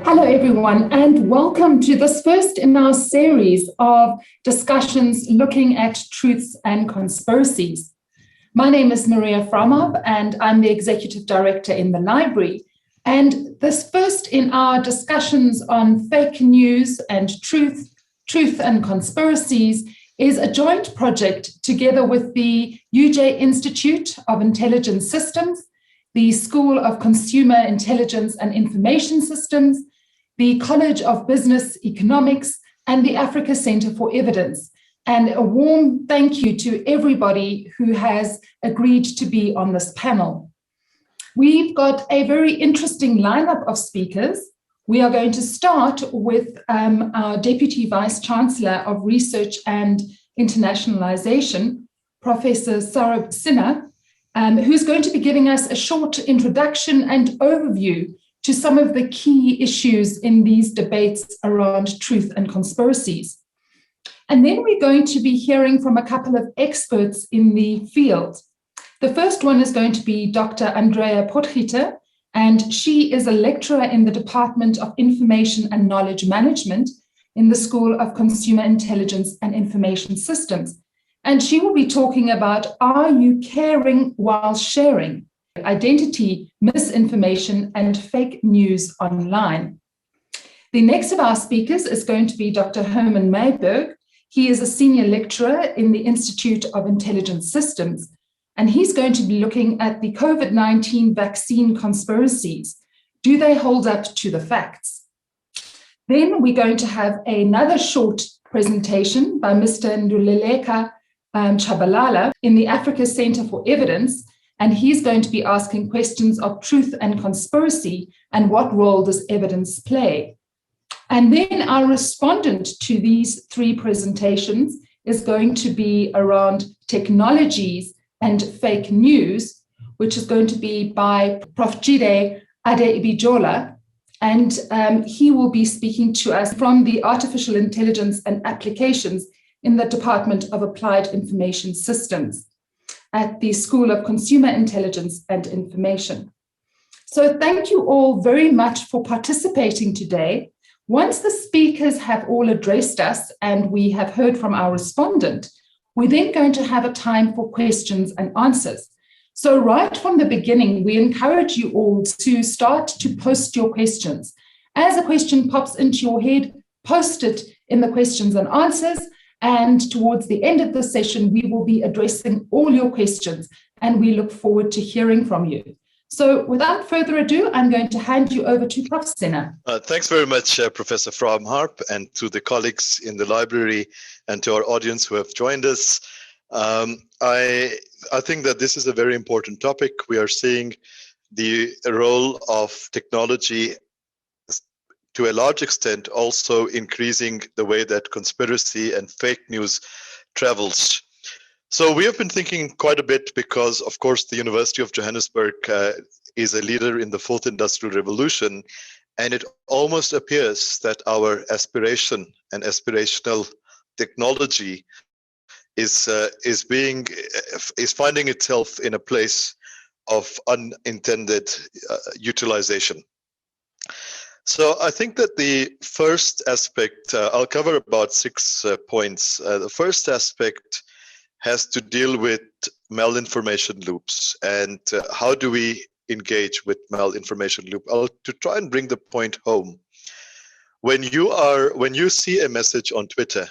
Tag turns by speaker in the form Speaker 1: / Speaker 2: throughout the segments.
Speaker 1: Hello, everyone, and welcome to this first in our series of discussions looking at truths and conspiracies. My name is Maria Frahm-Arp, and I'm the Executive Director in the library. And this first in our discussions on fake news and truth and conspiracies is a joint project together with the UJ Institute of Intelligent Systems, the School of Consumer Intelligence and Information Systems, the College of Business Economics, and the Africa Center for Evidence. And a warm thank you to everybody who has agreed to be on this panel. We've got a very interesting lineup of speakers. We are going to start with our Deputy Vice Chancellor of Research and Internationalization, Professor Sarab Sinha, who's going to be giving us a short introduction and overview to some of the key issues in these debates around truth and conspiracies. And then we're going to be hearing from a couple of experts in the field. The first one is going to be Dr. Andrea Potrita, and she is a lecturer in the Department of Information and Knowledge Management in the School of Consumer Intelligence and Information Systems. And she will be talking about, are you caring while sharing? Identity, misinformation, and fake news online. The next of our speakers is going to be Dr. Hermann Mayberg. He is a senior lecturer in the Institute of Intelligent Systems, and he's going to be looking at the COVID-19 vaccine conspiracies. Do they hold up to the facts? Then we're going to have another short presentation by Mr. Nduleleka Chabalala in the Africa Center for Evidence, and he's going to be asking questions of truth and conspiracy and what role does evidence play. And then our respondent to these three presentations is going to be around technologies and fake news, which is going to be by Prof. Ade-Ibijola. And he will be speaking to us from the Artificial Intelligence and Applications in the Department of Applied Information Systems at the School of Consumer Intelligence and Information. So thank you all very much for participating today. Once the speakers have all addressed us and we have heard from our respondent, we're then going to have a time for questions and answers. So right from the beginning, we encourage you all to start to post your questions. As a question pops into your head, post it in the questions and answers. And towards the end of the session, we will be addressing all your questions, and we look forward to hearing from you. So without further ado, I'm going to hand you over to Prof. Sinha.
Speaker 2: Thanks very much, Professor Frahm-Arp, and to the colleagues in the library and to our audience who have joined us. I think that this is a very important topic. We are seeing the role of technology to a large extent also increasing the way that conspiracy and fake news travels. So we have been thinking quite a bit because, of course, the University of Johannesburg is a leader in the fourth industrial revolution, and it almost appears that our aspiration and aspirational technology is finding itself in a place of unintended utilization. So I think that the first aspect, I'll cover about 6 points. The first aspect has to deal with malinformation loops and how do we engage with malinformation loop. To try and bring the point home. When you see a message on Twitter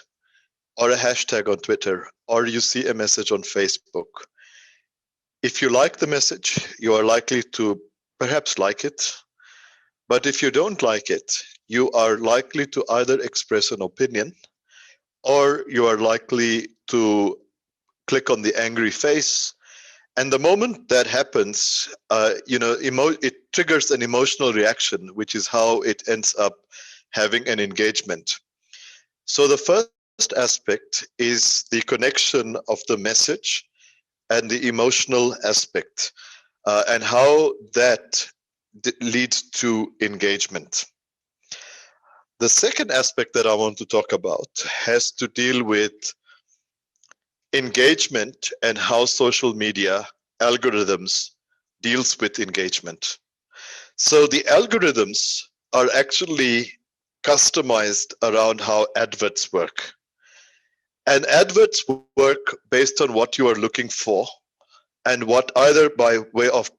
Speaker 2: or a hashtag on Twitter, or you see a message on Facebook, if you like the message, you are likely to perhaps like it. But if you don't like it, you are likely to either express an opinion or you are likely to click on the angry face. And the moment that happens, it triggers an emotional reaction, which is how it ends up having an engagement. So the first aspect is the connection of the message and the emotional aspect, and how that leads to engagement. The second aspect that I want to talk about has to deal with engagement and how social media algorithms deals with engagement. So the algorithms are actually customized around how adverts work. And adverts work based on what you are looking for, and what either by way of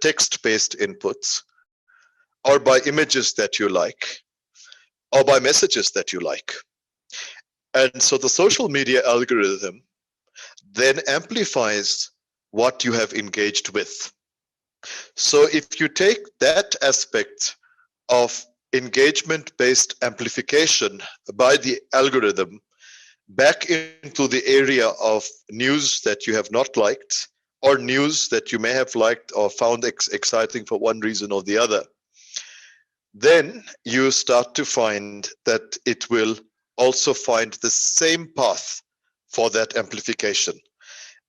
Speaker 2: text-based inputs, or by images that you like, or by messages that you like. And so the social media algorithm then amplifies what you have engaged with. So if you take that aspect of engagement-based amplification by the algorithm back into the area of news that you have not liked, or news that you may have liked or found exciting for one reason or the other, then you start to find that it will also find the same path for that amplification.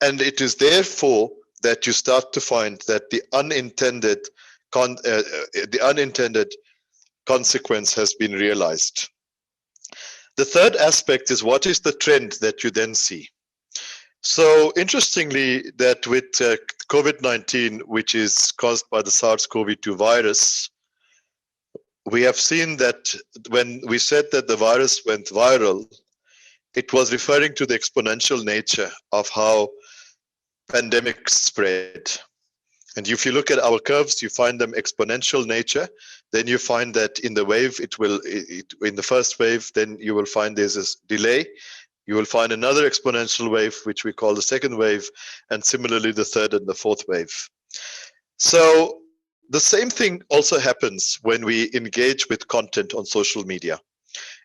Speaker 2: And it is therefore that you start to find that the unintended consequence has been realized. The third aspect is, what is the trend that you then see? So interestingly, that with COVID-19, which is caused by the SARS-CoV-2 virus, we have seen that when we said that the virus went viral, it was referring to the exponential nature of how pandemics spread. And if you look at our curves, you find them exponential nature. Then you find that in the wave, in the first wave, then you will find there's this delay. You will find another exponential wave, which we call the second wave, and similarly the third and the fourth wave. So the same thing also happens when we engage with content on social media.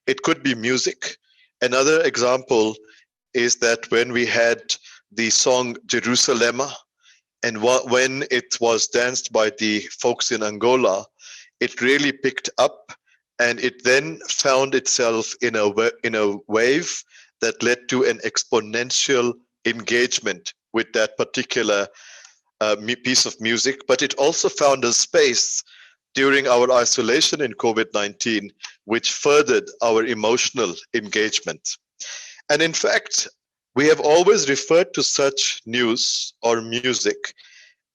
Speaker 2: It could be music. Another example is that when we had the song Jerusalema, and when it was danced by the folks in Angola, it really picked up, and it then found itself in a wave that led to an exponential engagement with that particular piece of music. But it also found a space during our isolation in COVID-19, which furthered our emotional engagement. And in fact, we have always referred to such news or music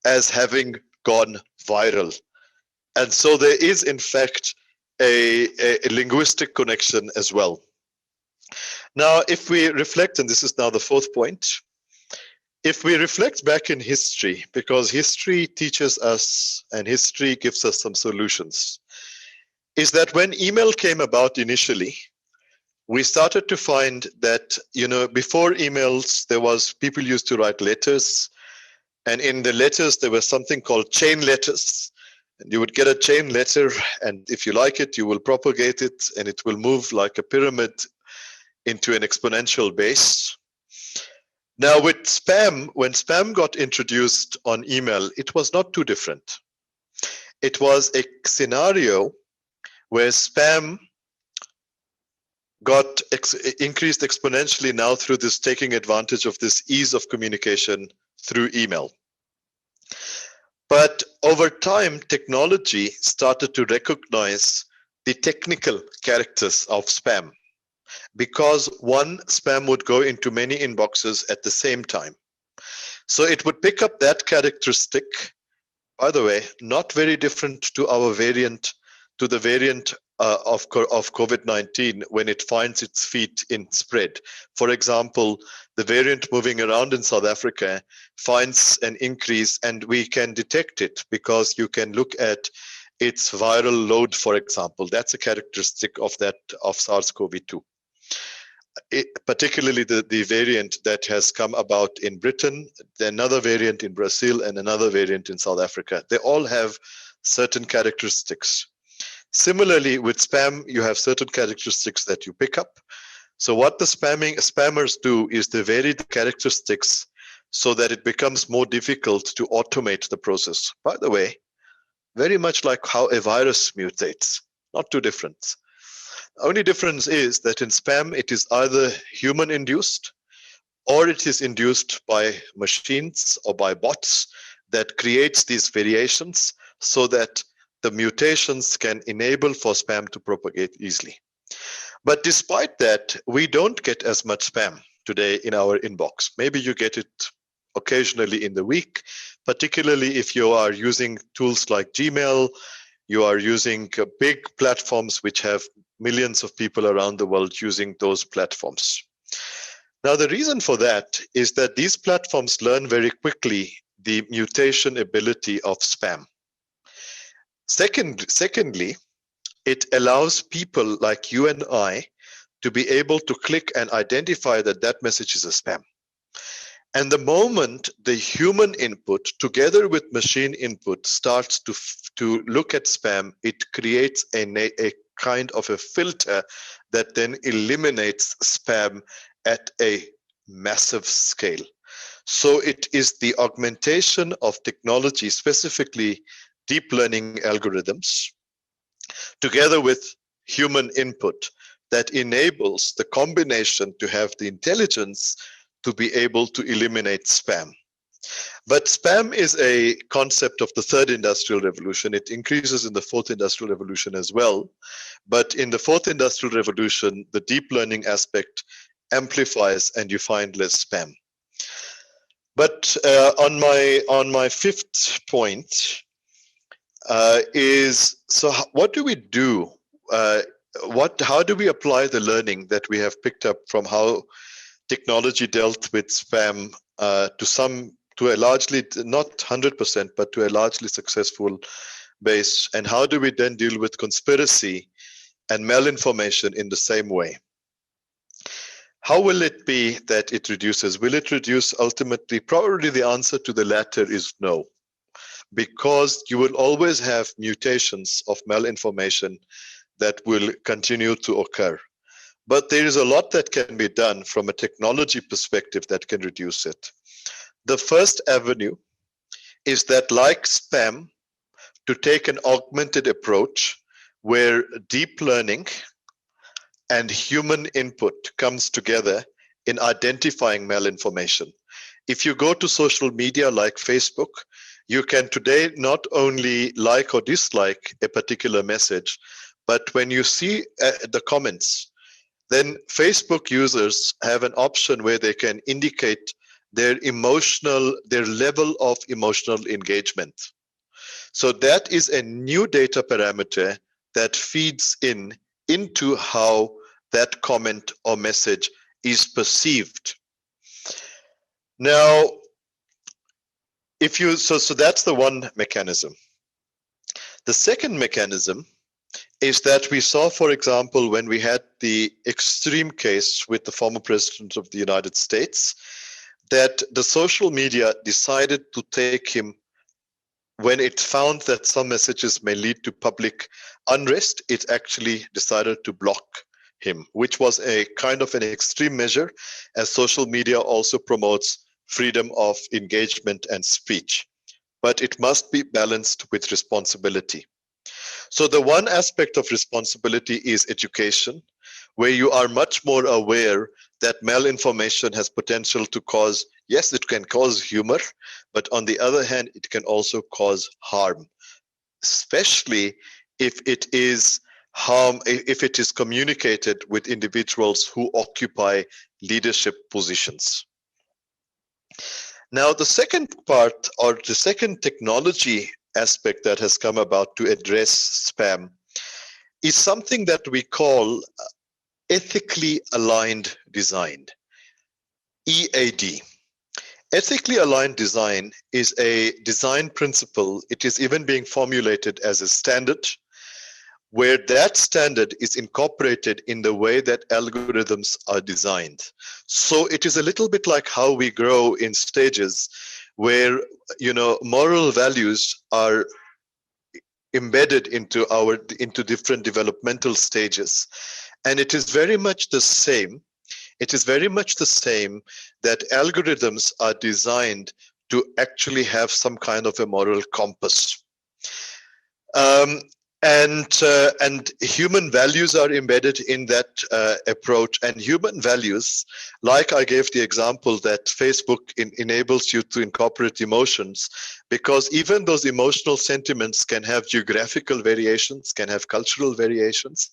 Speaker 2: as having gone viral. And so there is, in fact, a linguistic connection as well. Now, if we reflect, and this is now the fourth point, if we reflect back in history, because history teaches us and history gives us some solutions, is that when email came about initially, we started to find that, before emails, people used to write letters. And in the letters, there was something called chain letters. And you would get a chain letter, and if you like it, you will propagate it, and it will move like a pyramid into an exponential base. Now with spam, when spam got introduced on email, it was not too different. It was a scenario where spam got increased exponentially now through this taking advantage of this ease of communication through email. But over time, technology started to recognize the technical characters of spam, because one spam would go into many inboxes at the same time. So it would pick up that characteristic, by the way, not very different to the variant of COVID-19 when it finds its feet in spread. For example, the variant moving around in South Africa finds an increase, and we can detect it because you can look at its viral load, for example. That's a characteristic of SARS-CoV-2. Particularly the variant that has come about in Britain, another variant in Brazil, and another variant in South Africa. They all have certain characteristics. Similarly, with spam, you have certain characteristics that you pick up. So what the spammers do is they vary the characteristics so that it becomes more difficult to automate the process. By the way, very much like how a virus mutates, not too different. The only difference is that in spam, it is either human-induced or it is induced by machines or by bots that creates these variations so that the mutations can enable for spam to propagate easily. But despite that, we don't get as much spam today in our inbox. Maybe you get it occasionally in the week, particularly if you are using tools like Gmail, You are using big platforms which have millions of people around the world using those platforms. Now, the reason for that is that these platforms learn very quickly the mutation ability of spam. Secondly, it allows people like you and I to be able to click and identify that that message is a spam. And the moment the human input together with machine input starts to look at spam, it creates a kind of a filter that then eliminates spam at a massive scale. So it is the augmentation of technology, specifically deep learning algorithms, together with human input, that enables the combination to have the intelligence to be able to eliminate spam. But spam is a concept of the third industrial revolution. It increases in the fourth industrial revolution as well. But in the fourth industrial revolution, the deep learning aspect amplifies and you find less spam. But on my fifth point is, so what do we do? How do we apply the learning that we have picked up from how technology dealt with spam to a largely, not 100%, but to a largely successful base? And how do we then deal with conspiracy and malinformation in the same way? How will it be that it reduces? Will it reduce ultimately? Probably the answer to the latter is no, because you will always have mutations of malinformation that will continue to occur. But there is a lot that can be done from a technology perspective that can reduce it. The first avenue is that, like spam, to take an augmented approach where deep learning and human input comes together in identifying malinformation. If you go to social media like Facebook, you can today not only like or dislike a particular message, but when you see the comments, then Facebook users have an option where they can indicate their level of emotional engagement. So that is a new data parameter that feeds into how that comment or message is perceived. Now, so that's the one mechanism. The second mechanism is that we saw, for example, when we had the extreme case with the former president of the United States, that the social media decided to take him when it found that some messages may lead to public unrest. It actually decided to block him, which was a kind of an extreme measure, as social media also promotes freedom of engagement and speech. But it must be balanced with responsibility. So the one aspect of responsibility is education, where you are much more aware that malinformation has potential to cause, yes, it can cause humor, but on the other hand, it can also cause harm, especially if it is communicated with individuals who occupy leadership positions. Now, the second part, or the second technology aspect that has come about to address spam, is something that we call ethically aligned design, EAD. Ethically aligned design is a design principle. It is even being formulated as a standard, where that standard is incorporated in the way that algorithms are designed. So it is a little bit like how we grow in stages where, moral values are embedded into different developmental stages. And it is very much the same. It is very much the same that algorithms are designed to actually have some kind of a moral compass. And human values are embedded in that approach. And human values, like I gave the example that Facebook enables you to incorporate emotions, because even those emotional sentiments can have geographical variations, can have cultural variations.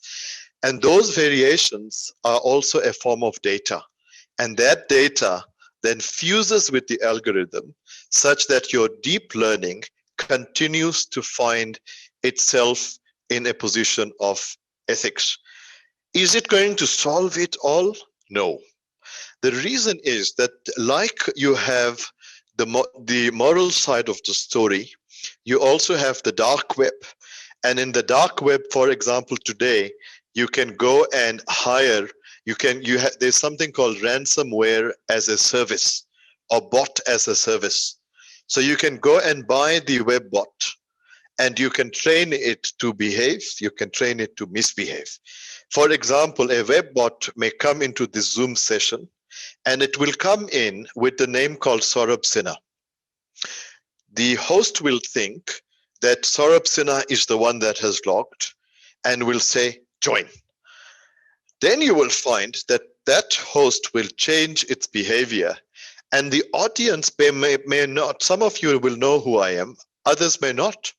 Speaker 2: And those variations are also a form of data. And that data then fuses with the algorithm such that your deep learning continues to find itself in a position of ethics. Is it going to solve it all? No. The reason is that, like you have the moral side of the story, you also have the dark web. And in the dark web, for example, today, you can go and hire, there's something called ransomware as a service or bot as a service. So you can go and buy the web bot and you can train it to behave, you can train it to misbehave. For example, a web bot may come into this Zoom session and it will come in with the name called Saurabh Sinha. The host will think that Saurabh Sinha is the one that has logged and will say, join. Then you will find that that host will change its behavior and the audience may not. Some of you will know who I am, others may not.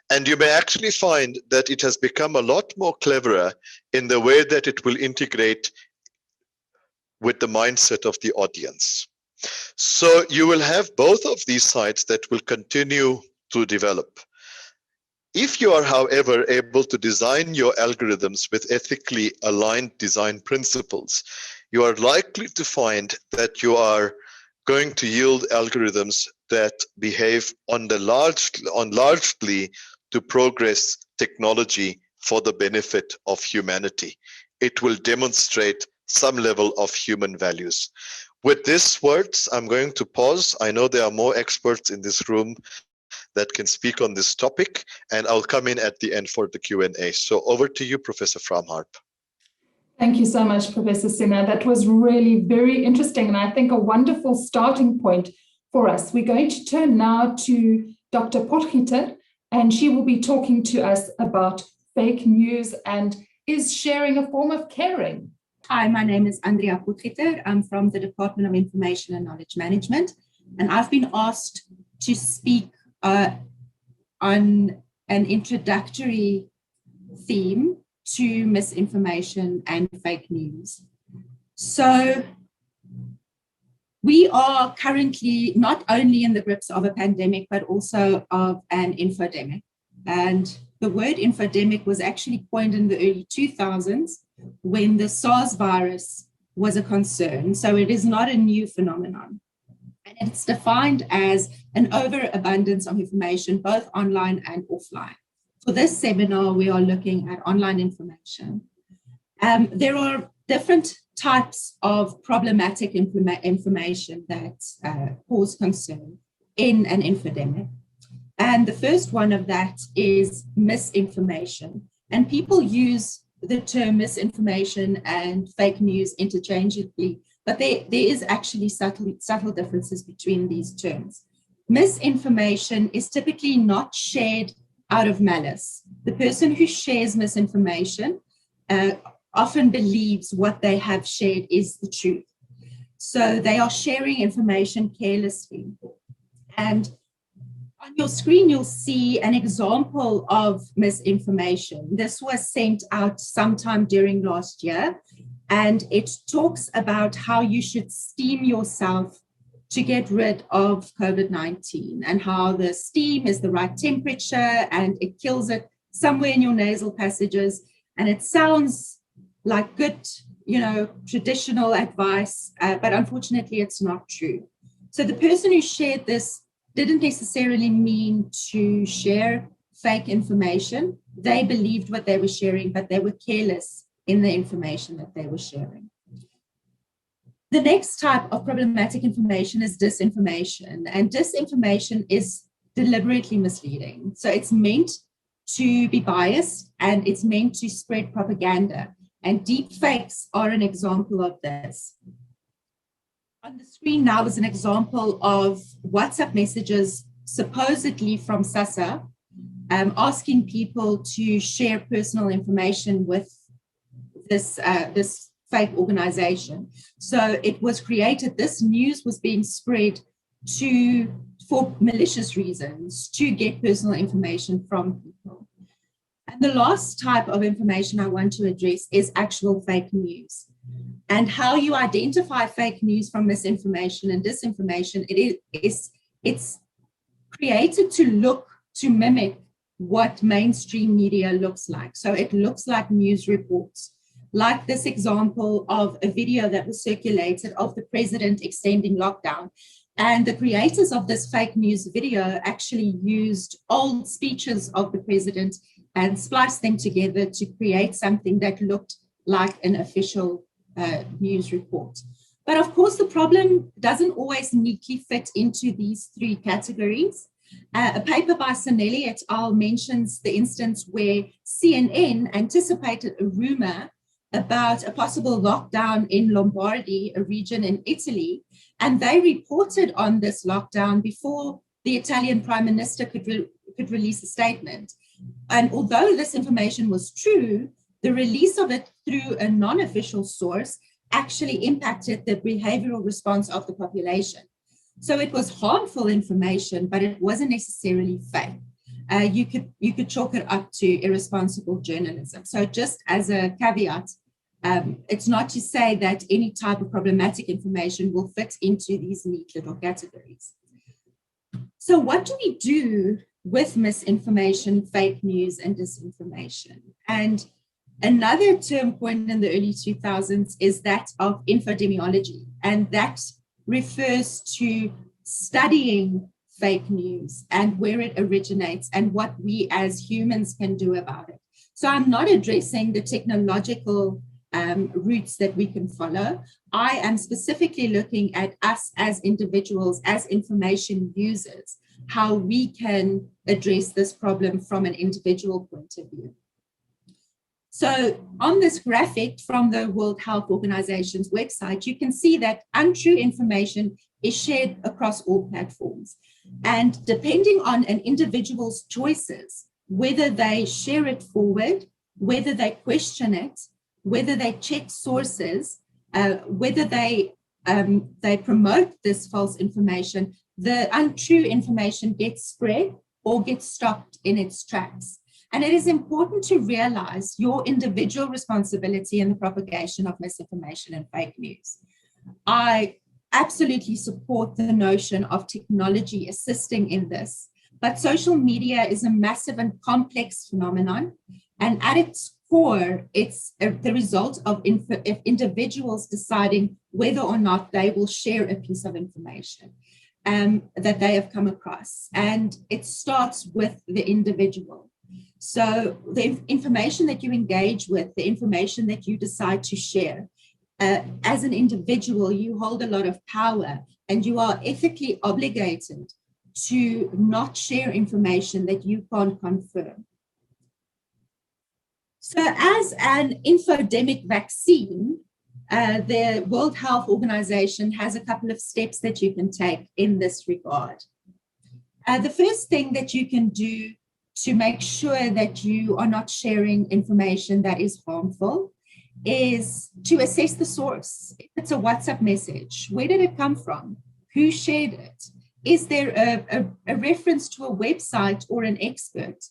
Speaker 2: And you may actually find that it has become a lot more cleverer in the way that it will integrate with the mindset of the audience. So you will have both of these sides that will continue to develop. If you are, however, able to design your algorithms with ethically aligned design principles, you are likely to find that you are going to yield algorithms that behave largely to progress technology for the benefit of humanity. It will demonstrate some level of human values. With these words, I'm going to pause. I know there are more experts in this room that can speak on this topic, and I'll come in at the end for the Q&A. So over to you, Professor Frahm-Arp.
Speaker 1: Thank you so much, Professor Sinha. That was really very interesting, and I think a wonderful starting point for us. We're going to turn now to Dr. Potrita, and she will be talking to us about fake news and is sharing a form of caring.
Speaker 3: Hi, my name is Andrea Potrita. I'm from the Department of Information and Knowledge Management, and I've been asked to speak on an introductory theme to misinformation and fake news. So we are currently not only in the grips of a pandemic, but also of an infodemic. And the word infodemic was actually coined in the early 2000s when the SARS virus was a concern. So it is not a new phenomenon. And it's defined as an overabundance of information, both online and offline. For this seminar, we are looking at online information. There are different types of problematic information that cause concern in an infodemic. And the first one of that is misinformation. And people use the term misinformation and fake news interchangeably, but there is actually subtle differences between these terms. Misinformation is typically not shared out of malice. The person who shares misinformation often believes what they have shared is the truth. So they are sharing information carelessly. And on your screen, you'll see an example of misinformation. This was sent out sometime during last year, and it talks about how you should steam yourself to get rid of COVID-19 and how the steam is the right temperature and it kills it somewhere in your nasal passages. And it sounds like good, traditional advice, but unfortunately it's not true. So the person who shared this didn't necessarily mean to share fake information. They believed what they were sharing, but they were careless in the information that they were sharing. The next type of problematic information is disinformation, and disinformation is deliberately misleading. So it's meant to be biased and it's meant to spread propaganda, and deep fakes are an example of this. On the screen now is an example of WhatsApp messages supposedly from SASA asking people to share personal information with this fake organization. So it was created, this news was being spread for malicious reasons, to get personal information from people. And the last type of information I want to address is actual fake news. And how you identify fake news from misinformation and disinformation, it's created to mimic what mainstream media looks like. So it looks like news reports, like this example of a video that was circulated of the president extending lockdown. And the creators of this fake news video actually used old speeches of the president and spliced them together to create something that looked like an official news report. But of course, the problem doesn't always neatly fit into these three categories. A paper by Sonelli et al. Mentions the instance where CNN anticipated a rumor about a possible lockdown in Lombardy, a region in Italy, and they reported on this lockdown before the Italian prime minister could release a statement. And although this information was true, the release of it through a non-official source actually impacted the behavioral response of the population. So it was harmful information, but it wasn't necessarily fake. You could chalk it up to irresponsible journalism. So just as a caveat, it's not to say that any type of problematic information will fit into these neat little categories. So what do we do with misinformation, fake news, and disinformation? And another term coined in the early 2000s is that of infodemiology, and that refers to studying fake news and where it originates and what we as humans can do about it. So I'm not addressing the technological routes that we can follow. I am specifically looking at us as individuals, as information users, how we can address this problem from an individual point of view. So on this graphic from the World Health Organization's website, you can see that untrue information is shared across all platforms. And depending on an individual's choices, whether they share it forward, whether they question it, whether they check sources, whether they promote this false information, the untrue information gets spread or gets stopped in its tracks. And it is important to realize your individual responsibility in the propagation of misinformation and fake news. I absolutely support the notion of technology assisting in this, but social media is a massive and complex phenomenon. And at its core, it's the result of individuals deciding whether or not they will share a piece of information that they have come across. And it starts with the individual. So the information that you engage with, the information that you decide to share, as an individual, you hold a lot of power and you are ethically obligated to not share information that you can't confirm. So as an infodemic vaccine, the World Health Organization has a couple of steps that you can take in this regard. The first thing that you can do to make sure that you are not sharing information that is harmful is to assess the source. If it's a WhatsApp message, where did it come from? Who shared it? Is there a reference to a website or an expert?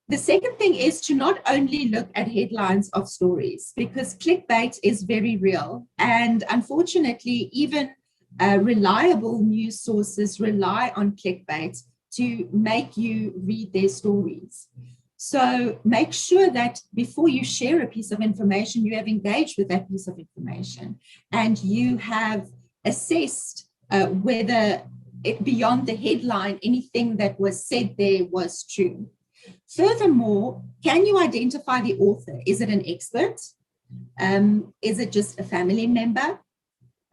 Speaker 3: The second thing is to not only look at headlines of stories, because clickbait is very real. And unfortunately, even reliable news sources rely on clickbait to make you read their stories. So make sure that before you share a piece of information, you have engaged with that piece of information and you have assessed whether beyond the headline, anything that was said there was true. Furthermore, can you identify the author? Is it an expert? Is it just a family member?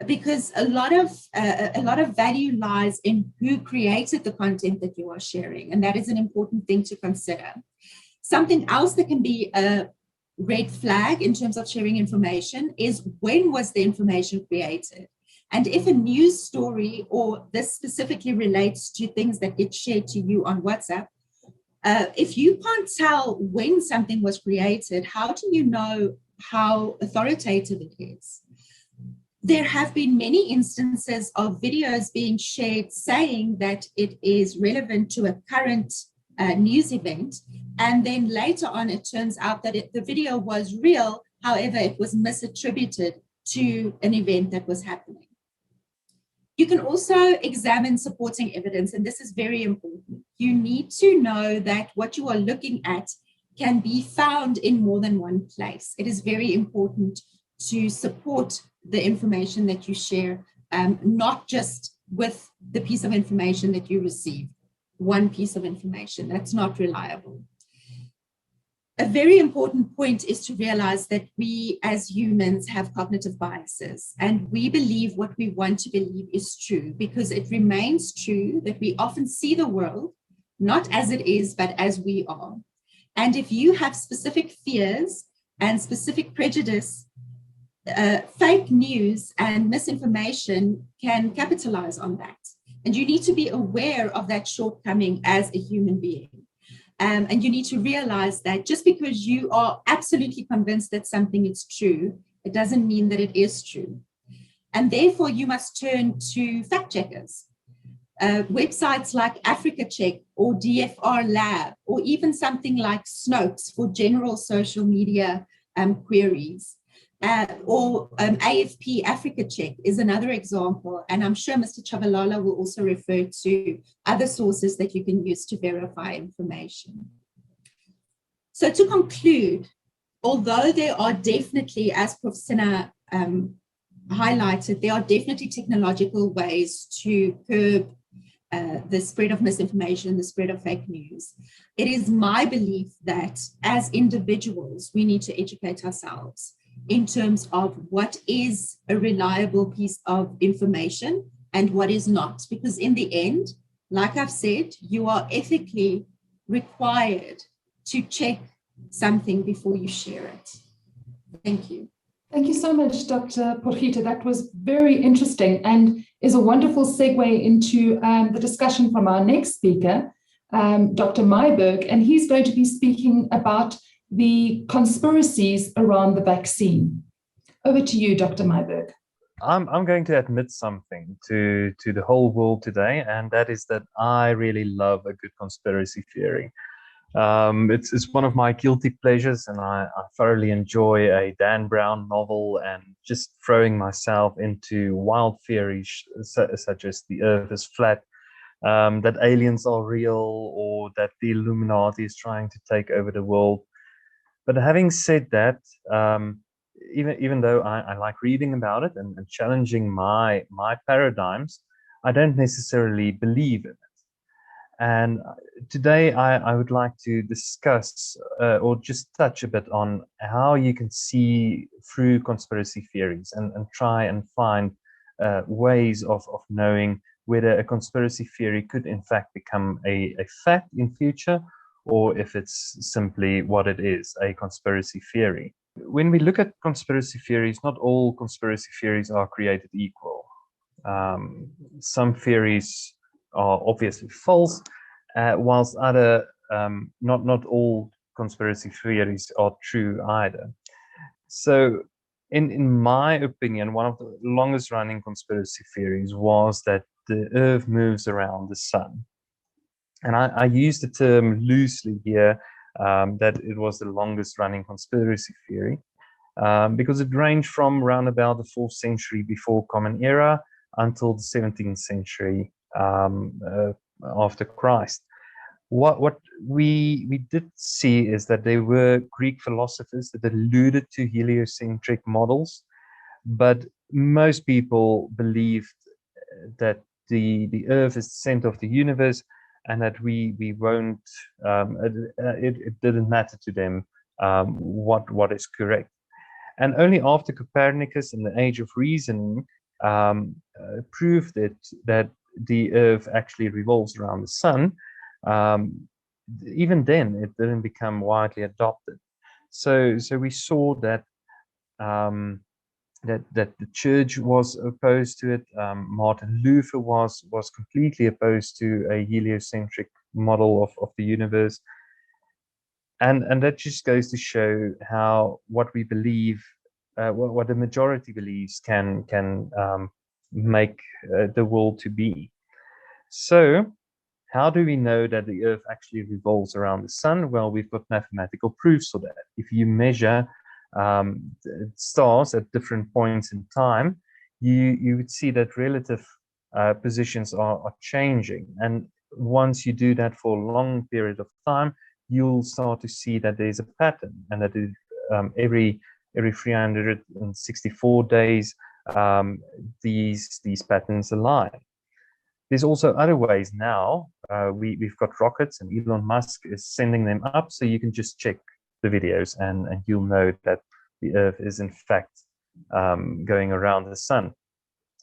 Speaker 3: Because a lot of value lies in who created the content that you are sharing, and that is an important thing to consider. Something else that can be a red flag in terms of sharing information is when was the information created? And if a news story, or this specifically relates to things that get shared to you on WhatsApp, if you can't tell when something was created, how do you know how authoritative it is? There have been many instances of videos being shared saying that it is relevant to a current news event, and then later on it turns out that the video was real, however, it was misattributed to an event that was happening. You can also examine supporting evidence, and this is very important. you need to know that what you are looking at can be found in more than one place. It is very important to support the information that you share, not just with the piece of information that you receive. One piece of information that's not reliable. A very important point is to realize that we as humans have cognitive biases, and we believe what we want to believe is true because it remains true that we often see the world not as it is, but as we are. And if you have specific fears and specific prejudice, fake news and misinformation can capitalize on that. And you need to be aware of that shortcoming as a human being. And you need to realize that just because you are absolutely convinced that something is true, it doesn't mean that it is true. And therefore, you must turn to fact checkers. Websites like Africa Check or DFR Lab, or even something like Snopes for general social media queries. Or AFP Africa Check is another example. And I'm sure Mr. Chabalala will also refer to other sources that you can use to verify information. So to conclude, although there are definitely, as Prof. Sinha highlighted, there are definitely technological ways to curb the spread of misinformation, the spread of fake news. It is my belief that as individuals, we need to educate ourselves in terms of what is a reliable piece of information and what is not. Because in the end, like I've said, you are ethically required to check something before you share it. Thank you.
Speaker 1: Thank you so much, Dr. Potrita. That was very interesting and is a wonderful segue into the discussion from our next speaker, Dr. Mayberg, and he's going to be speaking about the conspiracies around the vaccine. Over to you, Dr. Mayberg.
Speaker 4: I'm going to admit something to the whole world today, and that is that I really love a good conspiracy theory. It's one of my guilty pleasures, and I thoroughly enjoy a Dan Brown novel and just throwing myself into wild theories such as the Earth is flat, that aliens are real, or that the Illuminati is trying to take over the world. But having said that, even though I like reading about it and challenging my paradigms, I don't necessarily believe in it. And today I would like to discuss or just touch a bit on how you can see through conspiracy theories and try and find ways of knowing whether a conspiracy theory could in fact become a fact in future, or if it's simply what it is, a conspiracy theory. When we look at conspiracy theories, not all conspiracy theories are created equal. Some theories are obviously false, whilst other, not all conspiracy theories are true either. So in my opinion, one of the longest running conspiracy theories was that the Earth moves around the sun. And I use the term loosely here, that it was the longest running conspiracy theory, because it ranged from around about the 4th century before Common Era until the 17th century after Christ. What we did see is that there were Greek philosophers that alluded to heliocentric models, but most people believed that the Earth is the center of the universe, and that we won't, it didn't matter to them what is correct. And only after Copernicus and the Age of Reasoning proved that the Earth actually revolves around the sun, even then it didn't become widely adopted. So we saw that that the church was opposed to it. Martin Luther was completely opposed to a heliocentric model of the universe, and that just goes to show how what we believe, what the majority believes, can make the world to be. So how do we know that the Earth actually revolves around the sun? Well, we've got mathematical proofs for that. If you measure stars at different points in time, you would see that relative positions are changing. And once you do that for a long period of time, you'll start to see that there's a pattern, and that every 364 days, these patterns align. There's also other ways now. We've got rockets, and Elon Musk is sending them up, so you can just check the videos, and you'll know that the Earth is in fact going around the sun.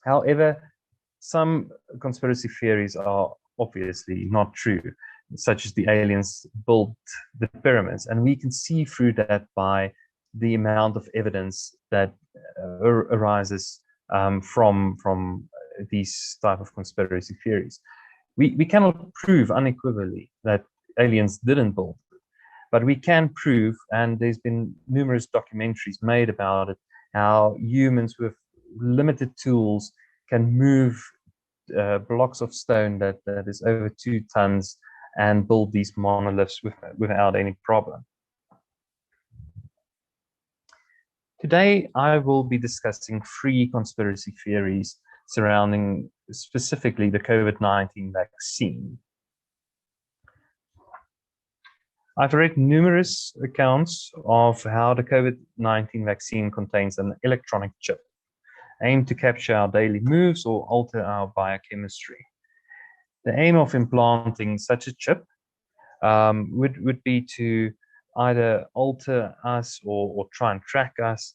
Speaker 4: However, some conspiracy theories are obviously not true, such as the aliens built the pyramids, and we can see through that by the amount of evidence that arises from these type of conspiracy theories. We cannot prove unequivocally that aliens didn't build it, but we can prove, and there's been numerous documentaries made about it, how humans with limited tools can move blocks of stone that is over 2 tons and build these monoliths without any problem. Today, I will be discussing 3 conspiracy theories surrounding specifically the COVID-19 vaccine. I've read numerous accounts of how the COVID-19 vaccine contains an electronic chip aimed to capture our daily moves or alter our biochemistry. The aim of implanting such a chip would be to either alter us or try and track us.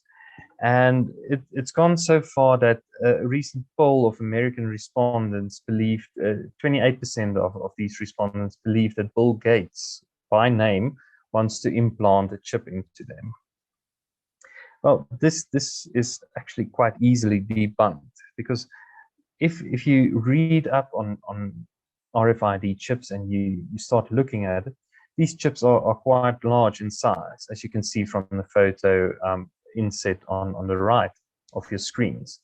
Speaker 4: And it's gone so far that a recent poll of American respondents believed, 28% of these respondents believe that Bill Gates, by name, wants to implant a chip into them. Well, this is actually quite easily debunked, because if you read up on RFID chips and you start looking at it, these chips are quite large in size, as you can see from the photo inset on the right of your screens.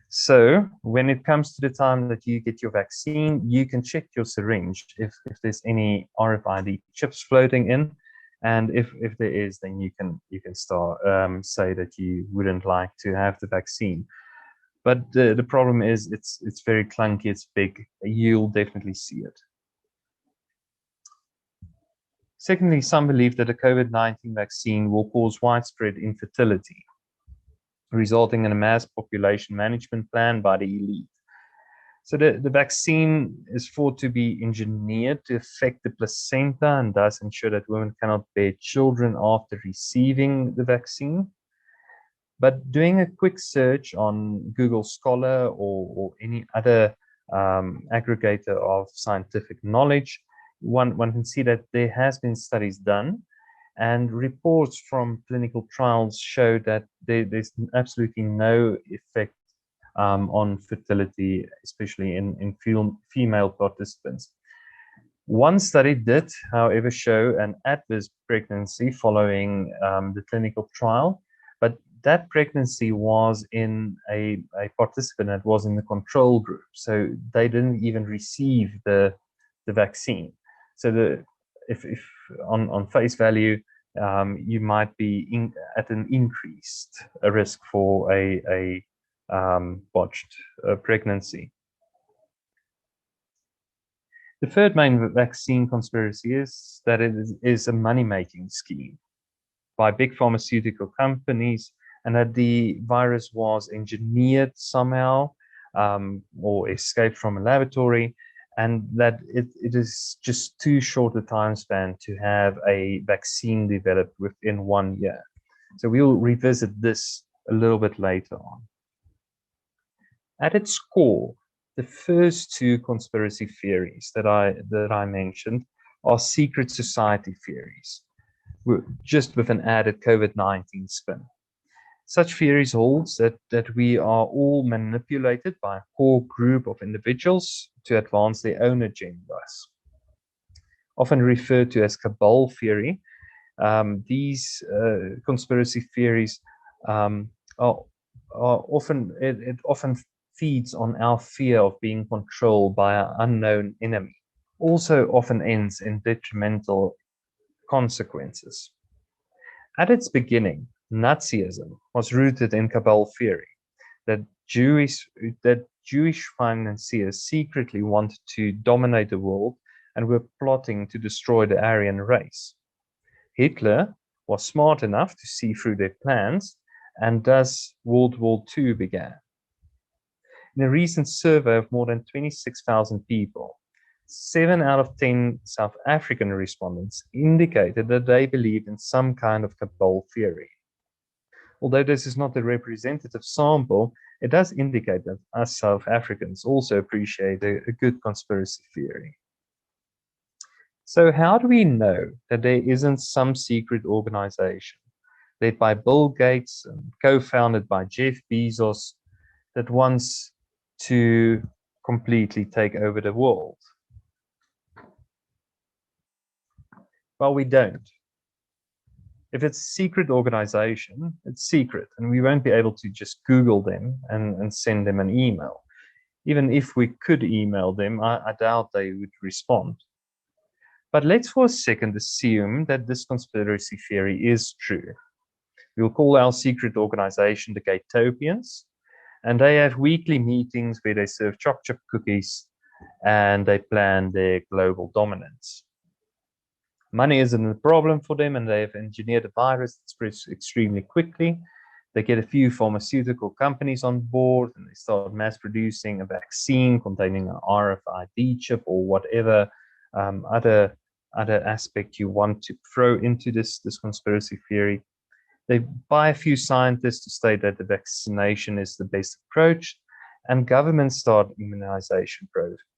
Speaker 4: So when it comes to the time that you get your vaccine, you can check your syringe if there's any RFID chips floating in, and if there is, then you can start say that you wouldn't like to have the vaccine. But the problem is it's very clunky, it's big. You'll definitely see it. Secondly, some believe that the COVID-19 vaccine will cause widespread infertility, resulting in a mass population management plan by the elite. So the vaccine is thought to be engineered to affect the placenta and thus ensure that women cannot bear children after receiving the vaccine. But doing a quick search on Google Scholar or any other aggregator of scientific knowledge, one can see that there has been studies done, and reports from clinical trials show that there's absolutely no effect on fertility, especially in female participants. One study did, however, show an adverse pregnancy following the clinical trial, but that pregnancy was in a participant that was in the control group, so they didn't even receive the vaccine. So if on face value, you might be at an increased risk for a botched pregnancy. The third main vaccine conspiracy is that it is a money-making scheme by big pharmaceutical companies, and that the virus was engineered somehow or escaped from a laboratory, and that it is just too short a time span to have a vaccine developed within 1 year. So we'll revisit this a little bit later on. At its core, the first 2 conspiracy theories that I mentioned are secret society theories, just with an added COVID-19 spin. Such theories holds that we are all manipulated by a core group of individuals to advance their own agendas. Often referred to as cabal theory, these conspiracy theories are often feeds on our fear of being controlled by an unknown enemy. Also often ends in detrimental consequences. At its beginning, Nazism was rooted in cabal theory, that Jewish financiers secretly wanted to dominate the world and were plotting to destroy the Aryan race. Hitler was smart enough to see through their plans, and thus World War II began. In a recent survey of more than 26,000 people, 7 out of 10 South African respondents indicated that they believed in some kind of cabal theory. Although this is not a representative sample, it does indicate that us South Africans also appreciate a good conspiracy theory. So how do we know that there isn't some secret organization led by Bill Gates and co-founded by Jeff Bezos that wants to completely take over the world? Well, we don't. If it's a secret organization, it's secret, and we won't be able to just Google them and send them an email. Even if we could email them, I doubt they would respond. But let's for a second assume that this conspiracy theory is true. We'll call our secret organization the Gatopians, and they have weekly meetings where they serve choc chip cookies and they plan their global dominance. Money isn't a problem for them, and they have engineered a virus that spreads extremely quickly. They get a few pharmaceutical companies on board, and they start mass producing a vaccine containing an RFID chip or whatever other aspect you want to throw into this conspiracy theory. They buy a few scientists to state that the vaccination is the best approach, and governments start immunization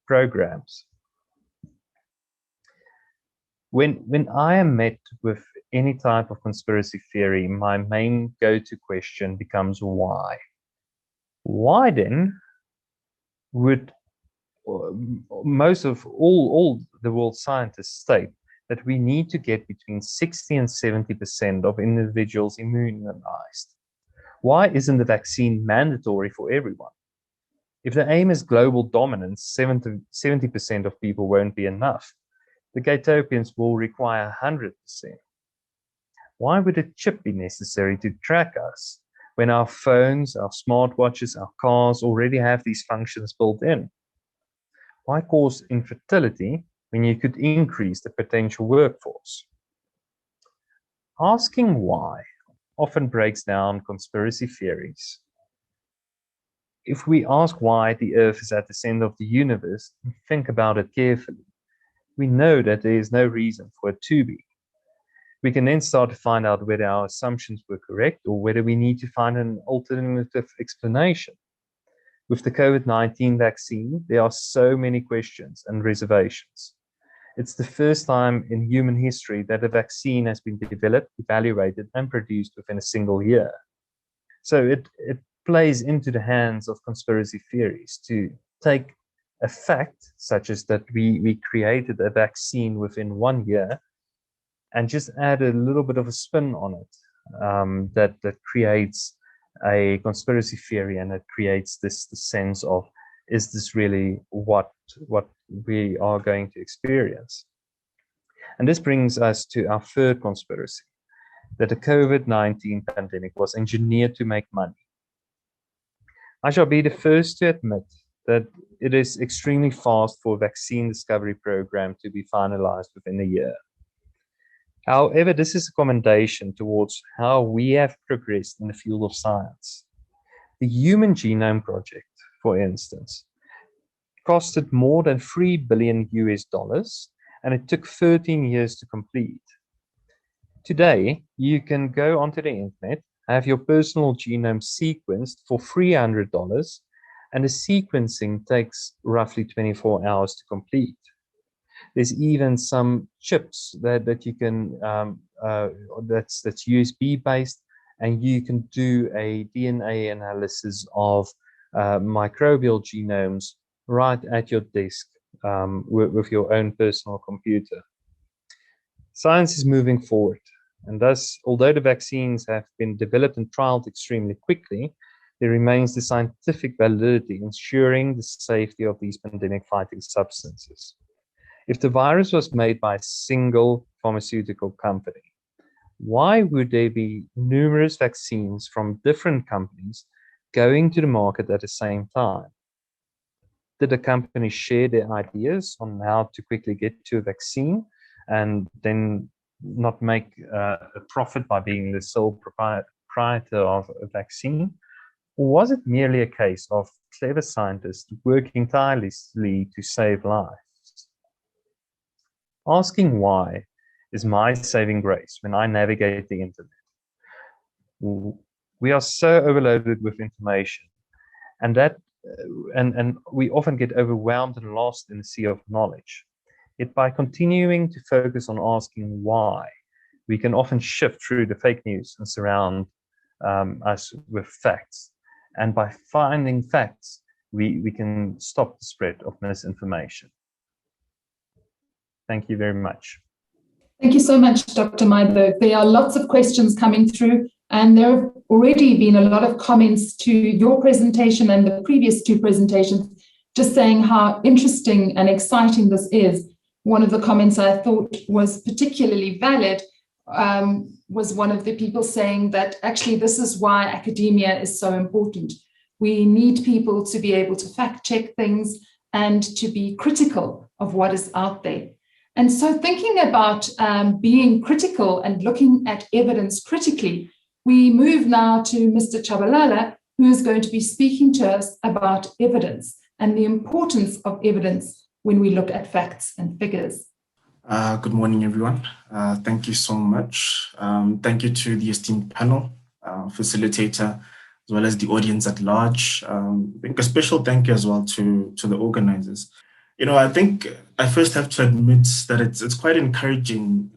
Speaker 4: programs. When I am met with any type of conspiracy theory, my main go-to question becomes why? Why then would most of all the world scientists state that we need to get between 60 and 70% of individuals immunized? Why isn't the vaccine mandatory for everyone? If the aim is global dominance, 70% of people won't be enough. The Gatopians will require 100%. Why would a chip be necessary to track us when our phones, our smartwatches, our cars already have these functions built in? Why cause infertility when you could increase the potential workforce? Asking why often breaks down conspiracy theories. If we ask why the Earth is at the center of the universe and think about it carefully, we know that there is no reason for it to be. We can then start to find out whether our assumptions were correct or whether we need to find an alternative explanation. With the COVID-19 vaccine, there are so many questions and reservations. It's the first time in human history that a vaccine has been developed, evaluated, and produced within a single year. So it plays into the hands of conspiracy theories to take a fact such as that we created a vaccine within 1 year and just add a little bit of a spin on it that creates a conspiracy theory, and it creates this sense of, is this really what we are going to experience? And this brings us to our third conspiracy, that the COVID-19 pandemic was engineered to make money. I shall be the first to admit that it is extremely fast for a vaccine discovery program to be finalized within a year. However, this is a commendation towards how we have progressed in the field of science. The Human Genome Project, for instance, costed more than $3 billion US, and it took 13 years to complete. Today, you can go onto the internet, have your personal genome sequenced for $300, and the sequencing takes roughly 24 hours to complete. There's even some chips that you can that's USB based, and you can do a DNA analysis of microbial genomes right at your desk with your own personal computer. Science is moving forward, and thus, although the vaccines have been developed and trialed extremely quickly, there remains the scientific validity ensuring the safety of these pandemic fighting substances. If the virus was made by a single pharmaceutical company, why would there be numerous vaccines from different companies going to the market at the same time? Did the company share their ideas on how to quickly get to a vaccine and then not make a profit by being the sole proprietor of a vaccine? Or was it merely a case of clever scientists working tirelessly to save lives? Asking why is my saving grace when I navigate the internet. We are so overloaded with information, and we often get overwhelmed and lost in the sea of knowledge. Yet by continuing to focus on asking why, we can often shift through the fake news and surround us with facts. And by finding facts, we can stop the spread of misinformation. Thank you very much.
Speaker 1: Thank you so much, Dr. Mayberg. There are lots of questions coming through, and there have already been a lot of comments to your presentation and the previous two presentations, just saying how interesting and exciting this is. One of the comments I thought was particularly valid was one of the people saying that actually this is why academia is so important. We need people to be able to fact check things and to be critical of what is out there. And so thinking about being critical and looking at evidence critically, we move now to Mr. Chabalala, who is going to be speaking to us about evidence and the importance of evidence when we look at facts and figures.
Speaker 5: Good morning, everyone. Thank you so much. Thank you to the esteemed panel, facilitator, as well as the audience at large. I think a special thank you as well to the organizers. You know, I think I first have to admit that it's quite encouraging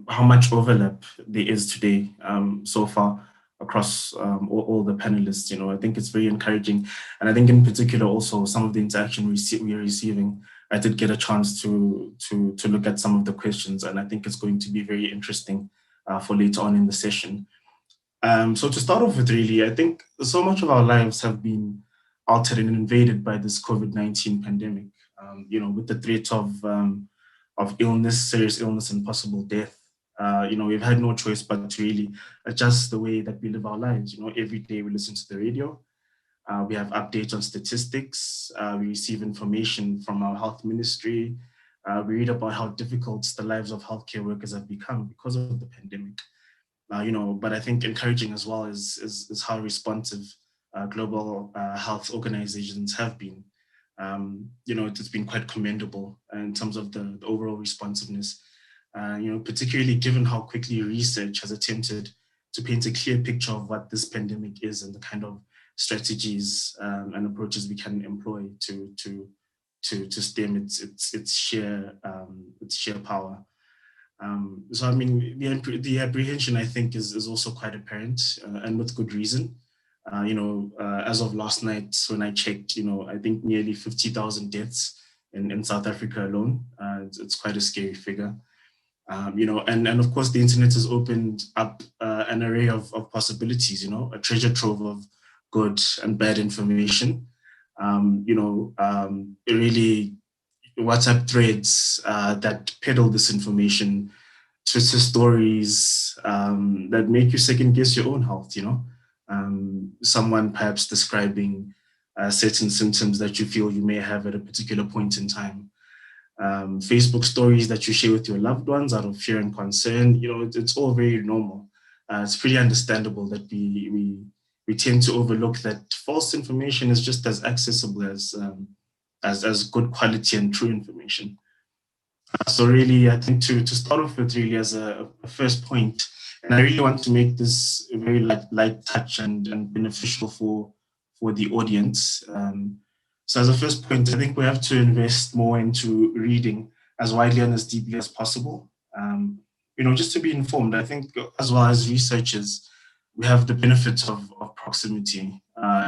Speaker 5: how much overlap there is today so far across all the panelists. You know, I think it's very encouraging. And I think in particular also some of the interaction we're receiving, I did get a chance to look at some of the questions, and I think it's going to be very interesting for later on in the session. So to start off with, really, I think so much of our lives have been altered and invaded by this COVID-19 pandemic. You know, with the threat of illness, serious illness, and possible death. You know, we've had no choice but to really adjust the way that we live our lives. You know, every day we listen to the radio. We have updates on statistics. We receive information from our health ministry. We read about how difficult the lives of healthcare workers have become because of the pandemic. You know, but I think encouraging as well is how responsive global health organizations have been. You know, it's been quite commendable in terms of the overall responsiveness. You know, particularly given how quickly research has attempted to paint a clear picture of what this pandemic is and the kind of strategies and approaches we can employ to stem its sheer power. So I mean, the apprehension, I think, is also quite apparent and with good reason. You know, as of last night when I checked, you know, I think nearly 50,000 deaths in South Africa alone. It's quite a scary figure. You know, and of course the internet has opened up an array of possibilities, you know, a treasure trove of good and bad information. You know, really WhatsApp threads that peddle this information, Twitter stories that make you second guess your own health, you know. Someone perhaps describing certain symptoms that you feel you may have at a particular point in time. Facebook stories that you share with your loved ones out of fear and concern, you know, it's all very normal. It's pretty understandable that we tend to overlook that false information is just as accessible as good quality and true information. So really, I think to start off with, really as a first point, and I really want to make this a very light touch and beneficial for the audience. So as a first point, I think we have to invest more into reading as widely and as deeply as possible. You know, just to be informed. I think as well as researchers, we have the benefits of proximity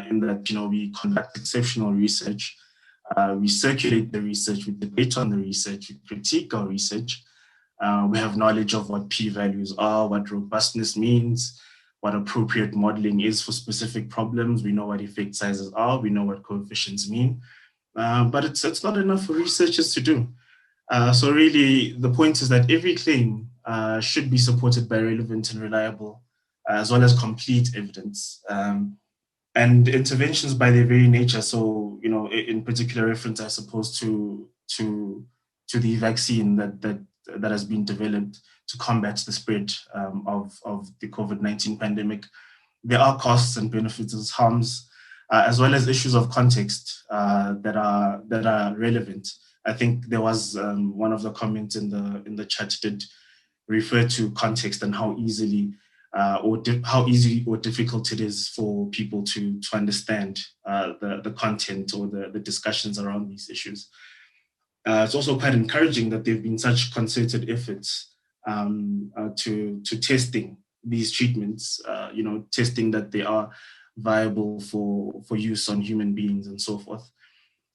Speaker 5: in that, you know, we conduct exceptional research. We circulate the research, we debate on the research, we critique our research. We have knowledge of what p-values are, what robustness means, what appropriate modeling is for specific problems. We know what effect sizes are, we know what coefficients mean, but it's not enough for researchers to do. So really, the point is that every claim should be supported by relevant and reliable, as well as complete evidence. And And interventions by their very nature, so, in particular reference, I suppose, to the vaccine that has been developed to combat the spread of the COVID-19 pandemic, there are costs and benefits as harms, as well as issues of context that are relevant. I think there was one of the comments in the chat did refer to context and how easy or difficult it is for people to understand the content or the discussions around these issues. It's also quite encouraging that there have been such concerted efforts to testing these treatments, testing that they are viable for use on human beings and so forth.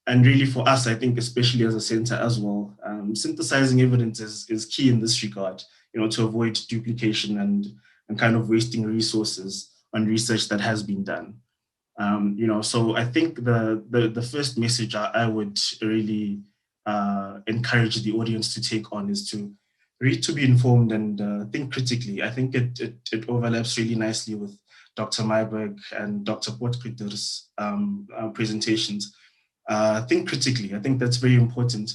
Speaker 5: And really for us, I think, especially as a center as well, synthesizing evidence is key in this regard, to avoid duplication and kind of wasting resources on research that has been done. So I think the first message I would really encourage the audience to take on is to read to be informed and think critically. I think it overlaps really nicely with Dr. Mayberg and Dr. Potrita's presentations. Think critically. I think that's very important.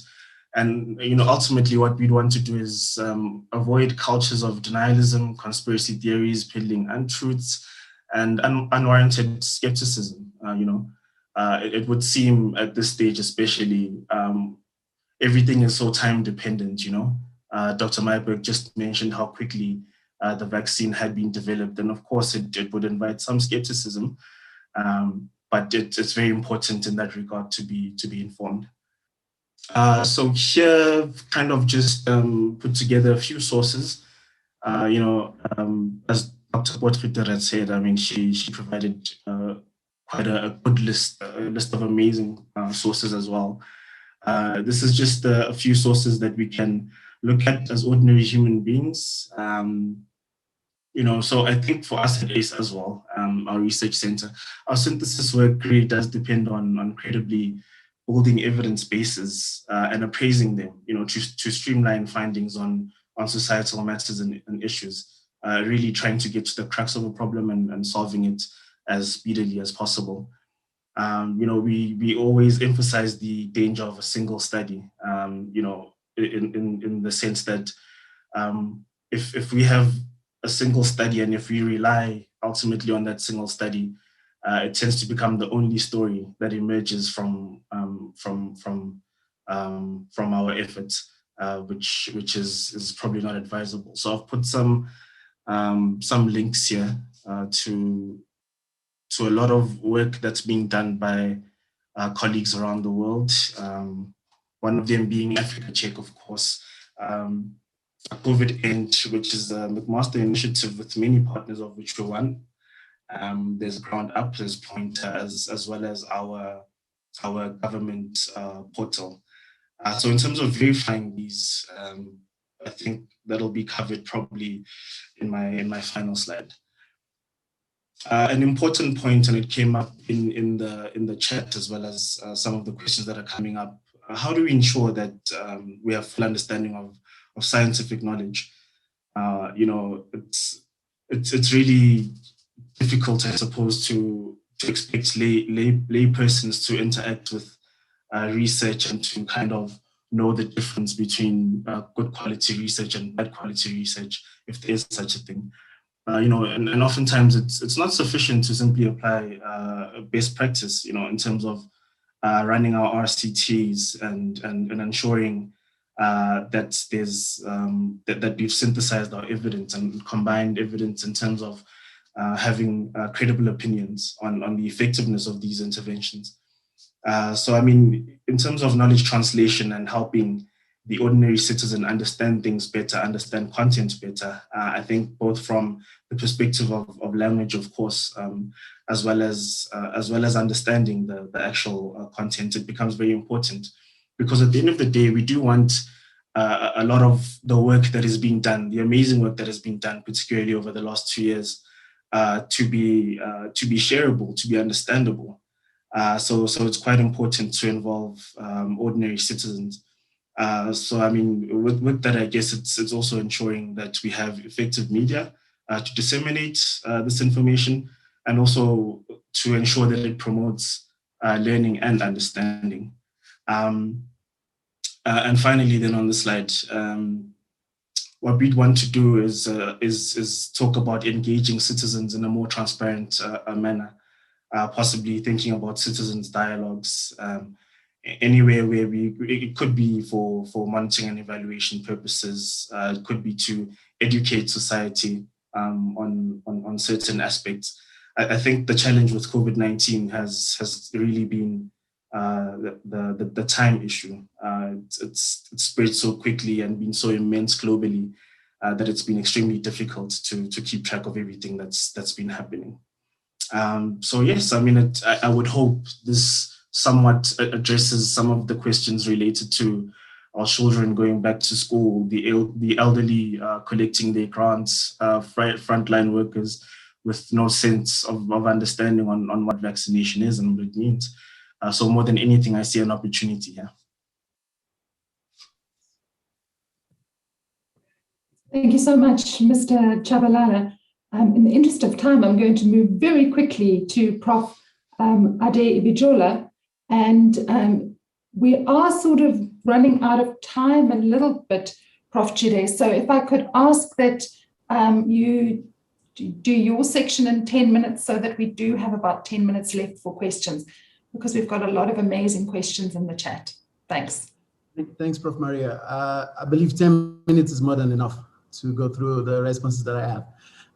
Speaker 5: And, ultimately what we'd want to do is avoid cultures of denialism, conspiracy theories, peddling untruths, and unwarranted skepticism. It would seem at this stage, especially, everything is so time dependent, Dr. Mayberg just mentioned how quickly the vaccine had been developed. And of course, it would invite some skepticism, but it's very important in that regard to be informed. So here, kind of just put together a few sources. As Dr. Potrita had said, I mean, she provided quite a good list of amazing sources as well. This is just a few sources that we can look at as ordinary human beings. So I think for us at ACE as well, our research center, our synthesis work really does depend on credibly building evidence bases and appraising them, to streamline findings on societal matters and issues, really trying to get to the crux of a problem and solving it as speedily as possible. We always emphasize the danger of a single study, in the sense that if we have a single study and if we rely ultimately on that single study, it tends to become the only story that emerges from our efforts, which is probably not advisable. So I've put some links here to a lot of work that's being done by colleagues around the world. One of them being Africa Check, of course. COVID End, which is a McMaster initiative with many partners, of which we're one. There's Ground Up, there's Pointer, as well as our government portal. So in terms of verifying these, I think that'll be covered probably in my final slide. An important point, and it came up in the chat as well as some of the questions that are coming up. How do we ensure that we have full understanding of scientific knowledge? It's really difficult, I suppose, to expect lay persons to interact with research and to kind of know the difference between good quality research and bad quality research, if there is such a thing. And oftentimes it's not sufficient to simply apply best practice, in terms of running our RCTs and ensuring that there's that we've synthesized our evidence and combined evidence in terms of having credible opinions on the effectiveness of these interventions. So, I mean, in terms of knowledge translation and helping the ordinary citizen understand things better, understand content better, I think both from the perspective of language, of course, as well as understanding the actual content, it becomes very important. Because at the end of the day, we do want a lot of the work that is being done, the amazing work that has been done, particularly over the last 2 years, to be shareable, to be understandable. So it's quite important to involve ordinary citizens. So I mean, with that, I guess it's also ensuring that we have effective media to disseminate this information, and also to ensure that it promotes learning and understanding. And finally, then on the slide, what we'd want to do is talk about engaging citizens in a more transparent manner, possibly thinking about citizens' dialogues, anywhere where it could be for monitoring and evaluation purposes, it could be to educate society on certain aspects. I think the challenge with COVID-19 has really been the time issue. It's spread so quickly and been so immense globally that it's been extremely difficult to keep track of everything that's been happening. So yes, I mean, I would hope this somewhat addresses some of the questions related to our children going back to school, the elderly collecting their grants, frontline workers with no sense of understanding on what vaccination is and what it means. So more than anything, I see an opportunity here.
Speaker 1: Thank you so much, Mr. Chabalala. In the interest of time, I'm going to move very quickly to Prof. Ade-Ibijola. And we are sort of running out of time a little bit, Prof. Chide. So if I could ask that you do your section in 10 minutes so that we do have about 10 minutes left for questions, because we've got a lot of amazing questions in the chat. Thanks.
Speaker 6: Thanks, Prof. Maria. I believe 10 minutes is more than enough to go through the responses that I have.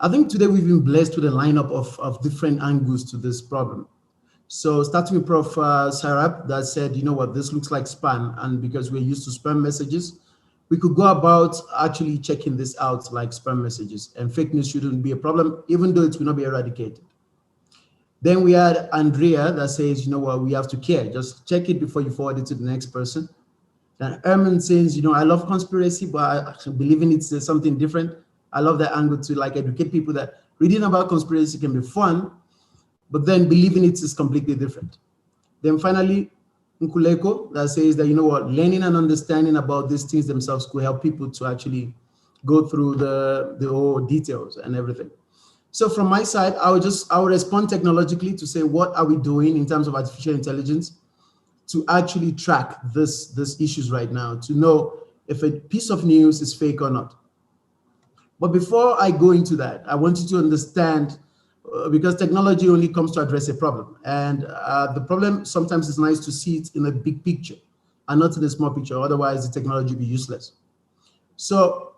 Speaker 6: I think today we've been blessed with a lineup of different angles to this problem. So starting with Prof. Sarab that said, you know what, this looks like spam, and because we're used to spam messages, we could go about actually checking this out like spam messages, and fake news shouldn't be a problem, even though it will not be eradicated. Then we had Andrea that says, you know what, we have to care, just check it before you forward it to the next person. Then Hermann says, you know, I love conspiracy, but I believe in it's something different. I love that angle to like educate people that reading about conspiracy can be fun, but then believing it is completely different. Then finally, Nkuleko that says that, you know what, learning and understanding about these things themselves could help people to actually go through the whole details and everything. So from my side, I would respond technologically to say, what are we doing in terms of artificial intelligence to actually track this issues right now, to know if a piece of news is fake or not. But before I go into that, I want you to understand, because technology only comes to address a problem. And the problem sometimes is nice to see it in a big picture and not in a small picture, otherwise the technology will be useless. So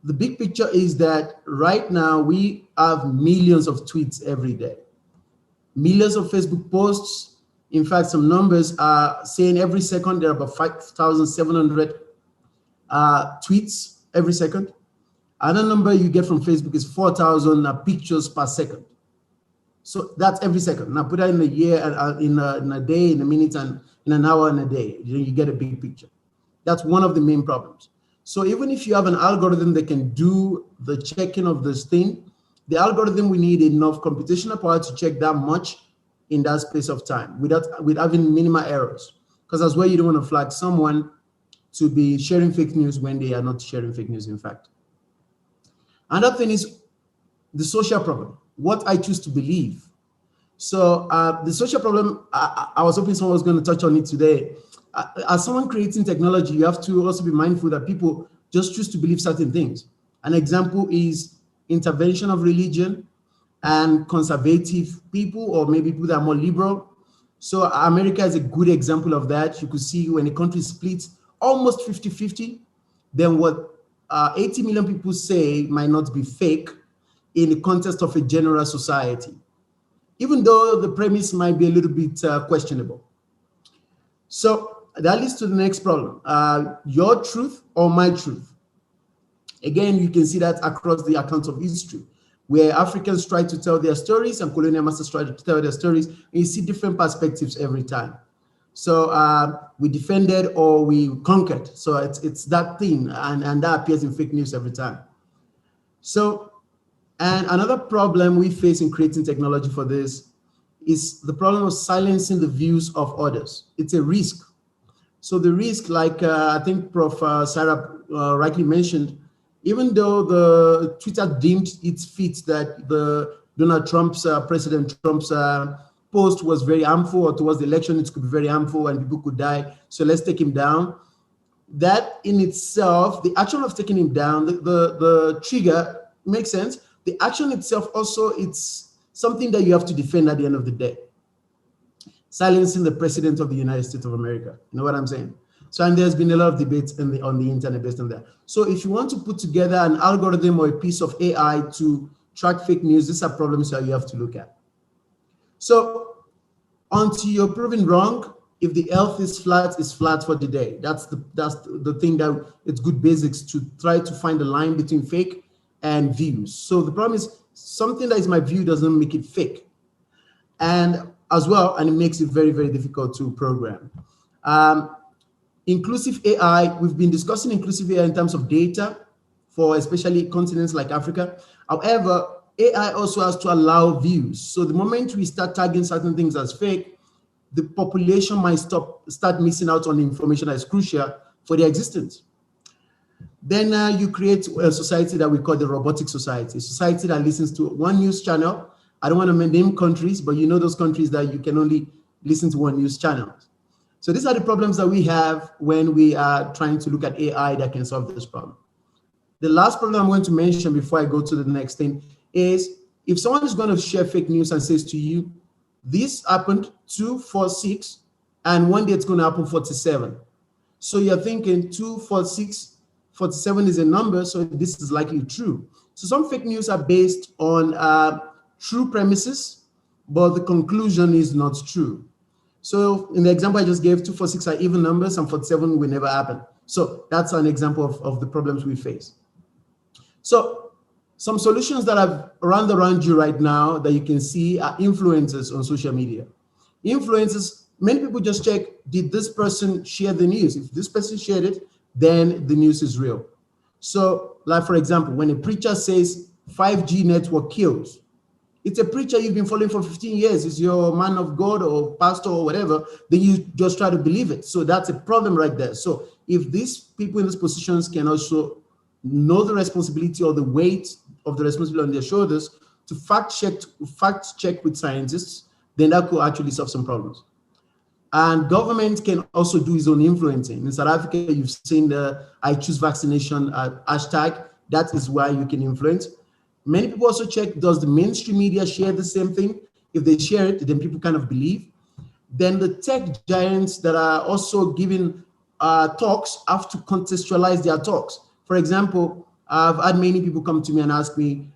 Speaker 6: the big picture is that right now we have millions of tweets every day, millions of Facebook posts. In fact, some numbers are saying every second there are about 5,700 tweets every second. Another number you get from Facebook is 4,000 pictures per second. So that's every second. Now put that in a year, in a day, in a minute, and in an hour and a day, you get a big picture. That's one of the main problems. So even if you have an algorithm that can do the checking of this thing, the algorithm will need enough computational power to check that much in that space of time with having minimal errors. Because that's where you don't want to flag someone to be sharing fake news when they are not sharing fake news, in fact. Another thing is the social problem, what I choose to believe. So the social problem, I was hoping someone was going to touch on it today. As someone creating technology, you have to also be mindful that people just choose to believe certain things. An example is intervention of religion and conservative people, or maybe people that are more liberal. So America is a good example of that. You could see when the country splits almost 50-50, then what 80 million people say might not be fake in the context of a general society, even though the premise might be a little bit questionable. So that leads to the next problem, your truth or my truth. Again, you can see that across the accounts of history, where Africans try to tell their stories and colonial masters try to tell their stories, and you see different perspectives every time. So we defended or we conquered. So it's that thing, and that appears in fake news every time. So, and another problem we face in creating technology for this is the problem of silencing the views of others. It's a risk. So the risk, like I think Prof. Sarah rightly mentioned, even though the Twitter deemed it fit that the Donald Trump's, President Trump's post was very harmful, or towards the election, it could be very harmful and people could die. So let's take him down. That in itself, the action of taking him down, the trigger makes sense. The action itself also, it's something that you have to defend at the end of the day. Silencing the president of the United States of America. You know what I'm saying? So, and there's been a lot of debates on the internet based on that. So if you want to put together an algorithm or a piece of AI to track fake news, these are problems that you have to look at. So until you're proven wrong, if the earth is flat, it's flat for the day. That's the thing that it's good basics to try to find a line between fake and views. So the problem is something that is my view doesn't make it fake. And as well, and it makes it very, very difficult to program. Inclusive AI, we've been discussing inclusive AI in terms of data for especially continents like Africa. However, AI also has to allow views. So the moment we start tagging certain things as fake, the population might start missing out on information that is crucial for their existence. Then you create a society that we call the robotic society, a society that listens to one news channel. I don't want to name countries, but you know those countries that you can only listen to one news channel. So these are the problems that we have when we are trying to look at AI that can solve this problem. The last problem I'm going to mention before I go to the next thing is if someone is going to share fake news and says to you, this happened 246, and one day it's going to happen 47. So you're thinking 246, 47 is a number, so this is likely true. So some fake news are based on true premises, but the conclusion is not true. So in the example I just gave, 246 are even numbers and 47 will never happen. So that's an example of the problems we face. So some solutions that I've run around you right now that you can see are influencers on social media. Influencers, many people just check, did this person share the news? If this person shared it, then the news is real. So like for example, when a preacher says 5G network kills, it's a preacher you've been following for 15 years, is your man of God or pastor or whatever, then you just try to believe it. So that's a problem right there. So if these people in these positions can also know the responsibility or the weight of the responsibility on their shoulders to fact check with scientists, then that could actually solve some problems. And government can also do its own influencing. In South Africa, you've seen the I choose vaccination hashtag. That is why you can influence. Many people also check, does the mainstream media share the same thing? If they share it, then people kind of believe. Then the tech giants that are also giving talks have to contextualize their talks. For example, I've had many people come to me and ask me,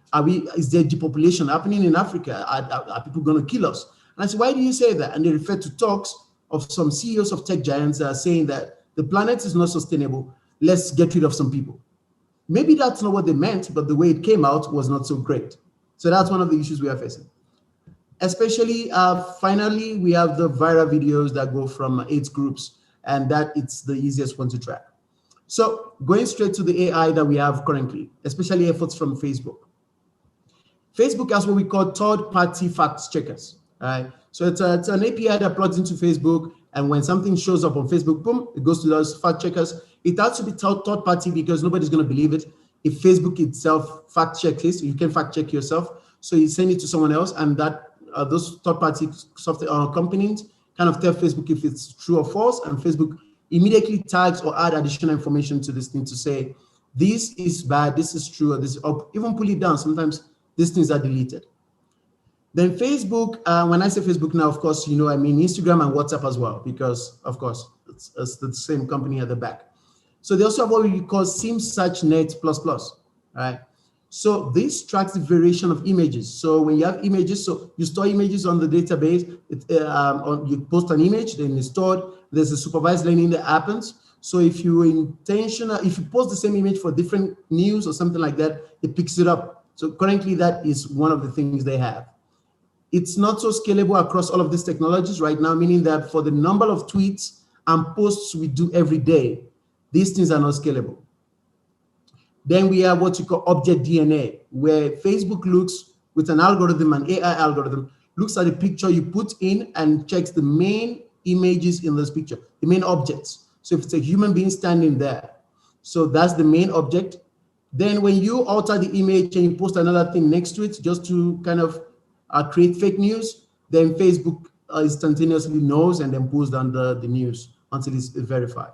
Speaker 6: is there depopulation happening in Africa? Are people going to kill us? And I say, why do you say that? And they refer to talks of some CEOs of tech giants that are saying that the planet is not sustainable. Let's get rid of some people. Maybe that's not what they meant, but the way it came out was not so great. So that's one of the issues we are facing. Especially, finally, we have the viral videos that go from 8 groups, and that it's the easiest one to track. So going straight to the AI that we have currently, especially efforts from Facebook. Facebook has what we call third-party fact checkers. Right? So it's an API that plugs into Facebook, and when something shows up on Facebook, boom, it goes to those fact checkers. It has to be third party because nobody's going to believe it. If Facebook itself fact checks it, you can fact check yourself. So you send it to someone else, and that those third party software companies kind of tell Facebook if it's true or false, and Facebook immediately tags or add additional information to this thing to say, this is bad, this is true, or this, or even pull it down. Sometimes these things are deleted. Then Facebook, when I say Facebook now, of course, you know, I mean Instagram and WhatsApp as well, because of course, it's the same company at the back. So they also have what we call SIM search net ++, right? So this tracks the variation of images. So when you have images, so you store images on the database, you post an image, then it's stored, there's a supervised learning that happens. So if you post the same image for different news or something like that, it picks it up. So currently that is one of the things they have. It's not so scalable across all of these technologies right now, meaning that for the number of tweets and posts we do every day, these things are not scalable. Then we have what you call object DNA, where Facebook looks with an algorithm, an AI algorithm, looks at the picture you put in and checks the main images in this picture, the main objects. So if it's a human being standing there, so that's the main object. Then when you alter the image and you post another thing next to it, just to kind of create fake news, then Facebook instantaneously knows and then pulls down the news until it's verified.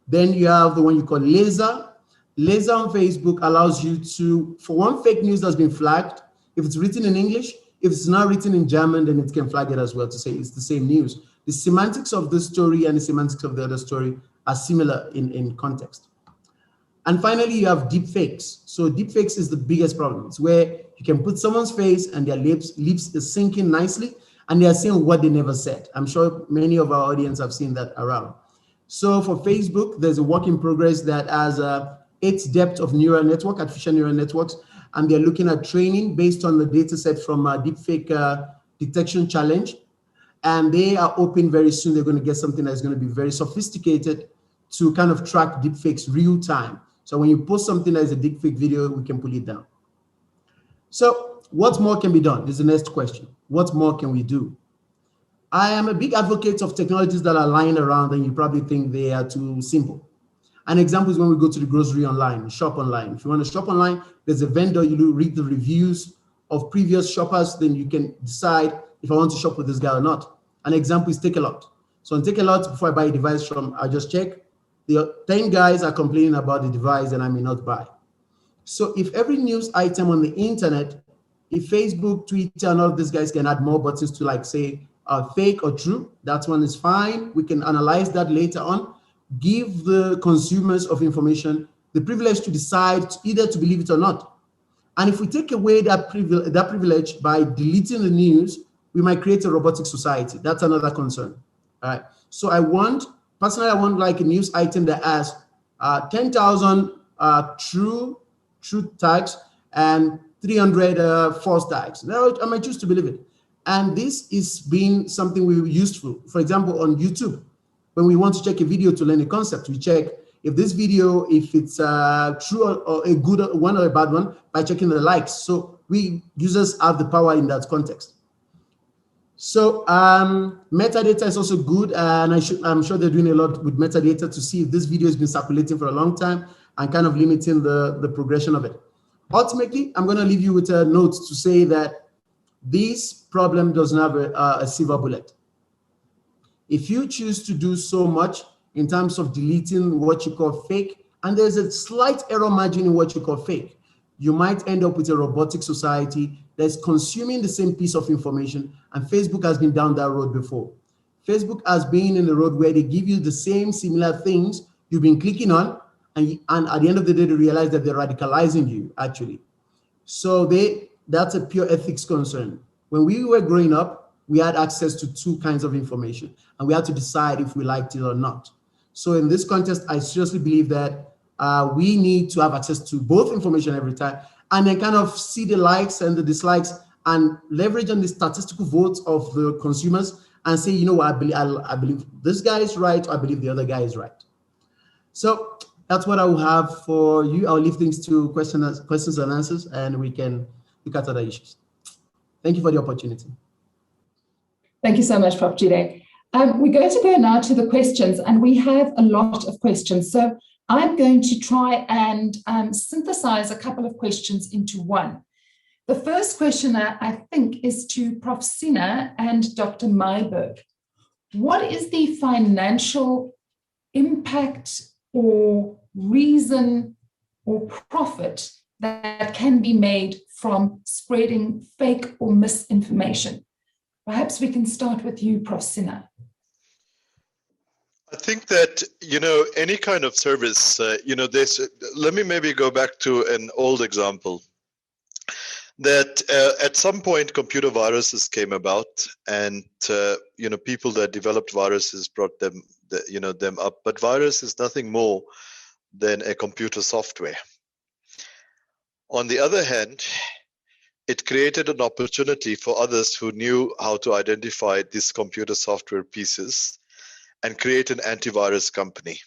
Speaker 6: Then you have the one you call laser. Laser on Facebook allows you to, for one fake news that's been flagged, if it's written in English, if it's not written in German, then it can flag it as well to say it's the same news. The semantics of this story and the semantics of the other story are similar in context. And finally, you have deep fakes. So deep fakes is the biggest problem. It's where you can put someone's face and their lips is syncing nicely, and they are saying what they never said. I'm sure many of our audience have seen that around. So for Facebook, there's a work in progress that has 8 depth of neural network, artificial neural networks, and they're looking at training based on the data set from a deepfake detection challenge. And they are hoping very soon they're going to get something that's going to be very sophisticated to kind of track deepfakes real time. So when you post something that is a deepfake video, we can pull it down. So what more can be done is the next question. What more can we do? I am a big advocate of technologies that are lying around and you probably think they are too simple. An example is when we go to the grocery online, shop online. If you want to shop online, there's a vendor, you read the reviews of previous shoppers, then you can decide if I want to shop with this guy or not. An example is Takealot. So on Takealot, before I buy a device I just check, the 10 guys are complaining about the device and I may not buy. So if every news item on the internet, if Facebook, Twitter, and all of these guys can add more buttons to like say fake or true, that one is fine. We can analyze that later on. Give the consumers of information the privilege to decide either to believe it or not. And if we take away that privilege by deleting the news, we might create a robotic society. That's another concern. All right. So personally, I want like a news item that has 10,000 true tags and 300 false tags. Now, I might choose to believe it. And this is being something we useful. For example, on YouTube, when we want to check a video to learn a concept, we check if this video, if it's true or a good one or a bad one by checking the likes. So we users have the power in that context. So metadata is also good, and I'm sure they're doing a lot with metadata to see if this video has been circulating for a long time and kind of limiting the progression of it. Ultimately, I'm going to leave you with a note to say that this problem doesn't have a silver bullet. If you choose to do so much in terms of deleting what you call fake, and there's a slight error margin in what you call fake, you might end up with a robotic society that's consuming the same piece of information, and Facebook has been down that road before. Facebook has been in the road where they give you the same similar things you've been clicking on, and at the end of the day, they realize that they're radicalizing you, actually. So that's a pure ethics concern. When we were growing up, we had access to 2 kinds of information, and we had to decide if we liked it or not. So in this context, I seriously believe that we need to have access to both information every time, and then kind of see the likes and the dislikes and leverage on the statistical votes of the consumers and say, you know what, I believe this guy is right, or I believe the other guy is right. So that's what I will have for you. I'll leave things to questions and answers, and we can look at other issues. Thank you for the opportunity.
Speaker 1: Thank you so much, Prof. Jide. We're going to go now to the questions, and we have a lot of questions. So I'm going to try and synthesize a couple of questions into one. The first question I think is to Prof. Sina and Dr. Mayberg. What is the financial impact or reason or profit that can be made from spreading fake or misinformation? Perhaps we can start with you, Prof. Sina.
Speaker 2: I think that, any kind of service, let me maybe go back to an old example. That at some point, computer viruses came about, and, people that developed viruses brought them up. But virus is nothing more than a computer software. On the other hand, it created an opportunity for others who knew how to identify these computer software pieces and create an antivirus company.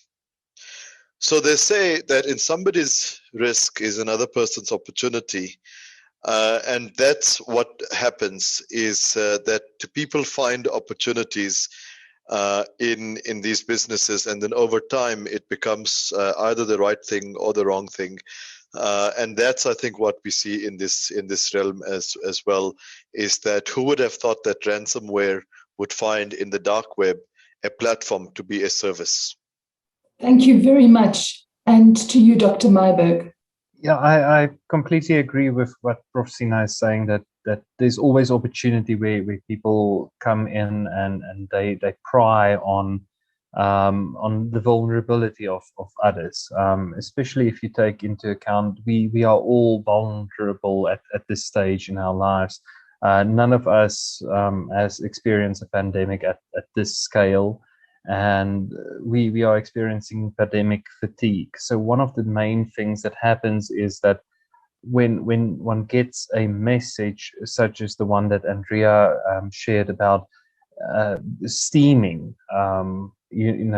Speaker 2: So they say that in somebody's risk is another person's opportunity. And that's what happens is that people find opportunities in these businesses, and then over time it becomes either the right thing or the wrong thing. And that's, I think, what we see in this realm as well, is that who would have thought that ransomware would find in the dark web a platform to be a service?
Speaker 1: Thank you very much. And to you, Dr. Mayberg.
Speaker 4: Yeah, I completely agree with what Prof. Sina is saying, that there's always opportunity where people come in and they pry on the vulnerability of others, especially if you take into account we are all vulnerable at this stage in our lives. None of us has experienced a pandemic at this scale, and we are experiencing pandemic fatigue. So one of the main things that happens is that when one gets a message such as the one that Andrea shared about steaming,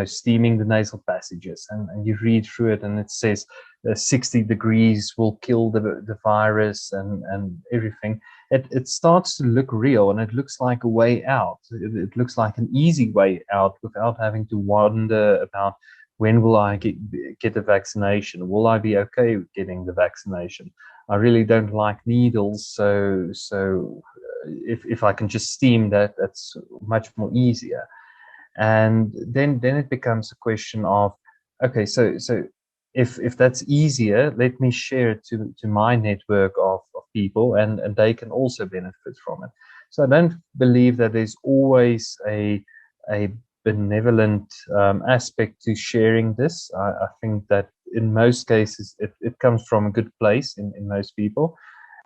Speaker 4: steaming the nasal passages, and you read through it and it says 60 degrees will kill the virus and everything. It starts to look real, and it looks like a way out. It looks like an easy way out without having to wonder about when will I get the vaccination? Will I be okay with getting the vaccination? I really don't like needles, so if I can just steam that, that's much more easier. And then it becomes a question of, okay, so if that's easier, let me share it to my network of people, and they can also benefit from it. So I don't believe that there's always a benevolent aspect to sharing this. I think that in most cases it comes from a good place in most people.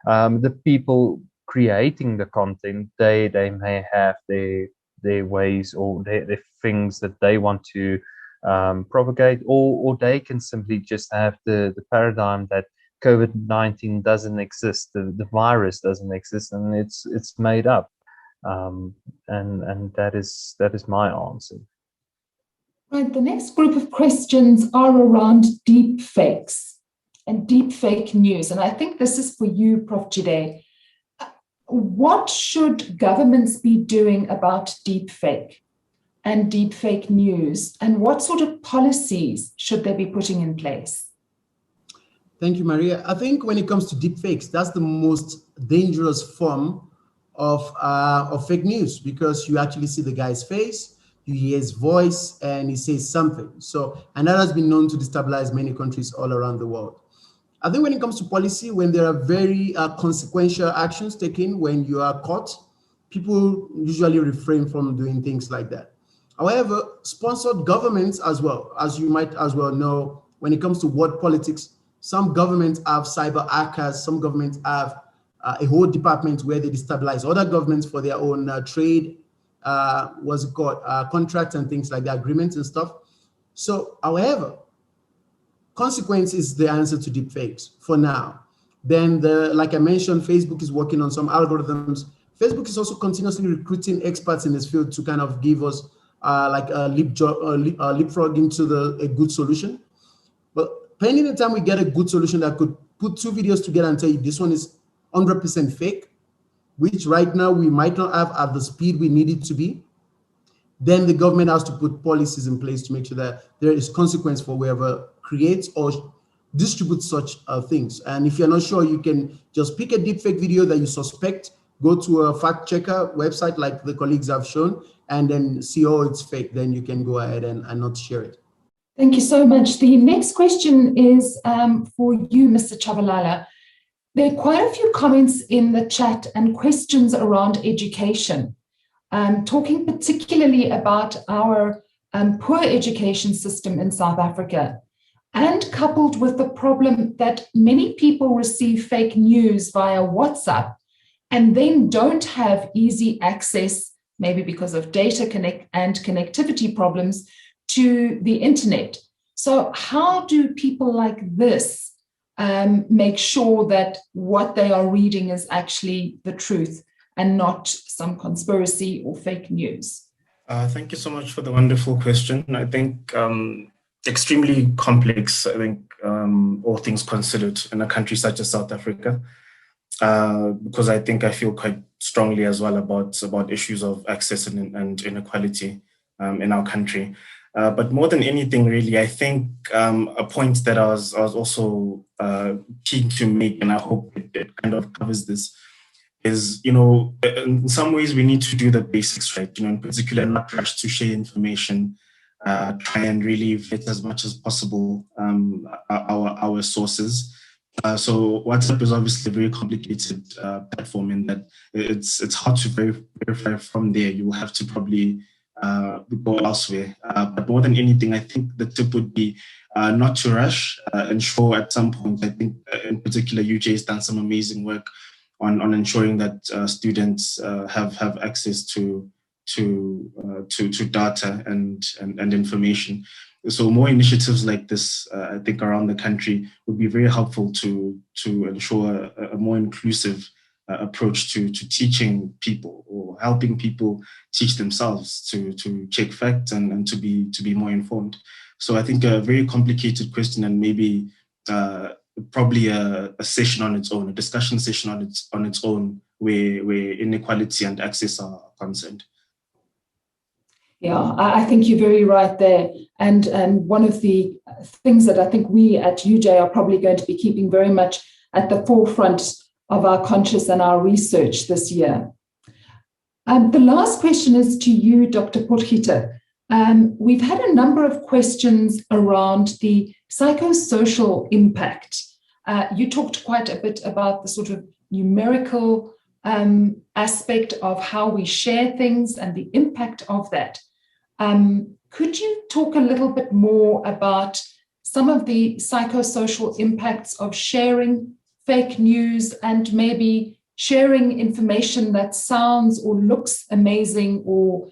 Speaker 4: The people creating the content, they may have their ways or their things that they want to propagate, or they can simply just have the paradigm that COVID-19 doesn't exist, the virus doesn't exist, and it's made up. And that is my answer.
Speaker 1: Right. The next group of questions are around deep fakes and deep fake news. And I think this is for you, Prof. Jide. What should governments be doing about deep fake and deep fake news? And what sort of policies should they be putting in place?
Speaker 6: Thank you, Maria. I think when it comes to deep fakes, that's the most dangerous form of fake news, because you actually see the guy's face, you hear his voice, and he says something. So, and that has been known to destabilize many countries all around the world. I think when it comes to policy, when there are very consequential actions taken, when you are caught, people usually refrain from doing things like that. However, sponsored governments as well, as you might as well know, when it comes to world politics, some governments have cyber hackers, some governments have a whole department where they destabilize other governments for their own trade, contracts and things like that, agreements and stuff. So, however, consequence is the answer to deepfakes for now. Then, like I mentioned, Facebook is working on some algorithms. Facebook is also continuously recruiting experts in this field to kind of give us like a leapfrog into a good solution. But pending the time we get a good solution that could put two videos together and tell you this one is 100% fake, which right now we might not have at the speed we need it to be, then the government has to put policies in place to make sure that there is consequence for whoever creates or distributes such things. And if you're not sure, you can just pick a deepfake video that you suspect, go to a fact checker website like the colleagues have shown, and then see, oh, it's fake. Then you can go ahead and not share it.
Speaker 1: Thank you so much. The next question is for you, Mr. Chabalala. There are quite a few comments in the chat and questions around education, talking particularly about our poor education system in South Africa, and coupled with the problem that many people receive fake news via WhatsApp and then don't have easy access, maybe because of data connectivity problems, to the internet. So how do people like this make sure that what they are reading is actually the truth and not some conspiracy or fake news?
Speaker 5: Thank you so much for the wonderful question. I think extremely complex, I think, all things considered, in a country such as South Africa, because I think I feel quite strongly as well about issues of access and inequality in our country. But more than anything, really, I think a point that I was also keen to make, and I hope it kind of covers this, is, in some ways we need to do the basics right, in particular, not rush to share information, try and really vet as much as possible our sources. So WhatsApp is obviously a very complicated platform in that it's hard to verify from there. You will have to probably go elsewhere. But more than anything, I think the tip would be not to rush, ensure at some point, I think in particular, UJ has done some amazing work on ensuring that students have access to data and information. So more initiatives like this, I think, around the country would be very helpful to ensure a more inclusive approach to teaching people, or helping people teach themselves to check facts and to be more informed. So I think a very complicated question, and maybe probably a session on its own, a discussion session on its own, where inequality and access are concerned.
Speaker 1: Yeah, I think you're very right there. And one of the things that I think we at UJ are probably going to be keeping very much at the forefront of our conscious and our research this year. The last question is to you, Dr. Potrita. We've had a number of questions around the psychosocial impact. You talked quite a bit about the sort of numerical aspect of how we share things and the impact of that. Could you talk a little bit more about some of the psychosocial impacts of sharing fake news and maybe sharing information that sounds or looks amazing or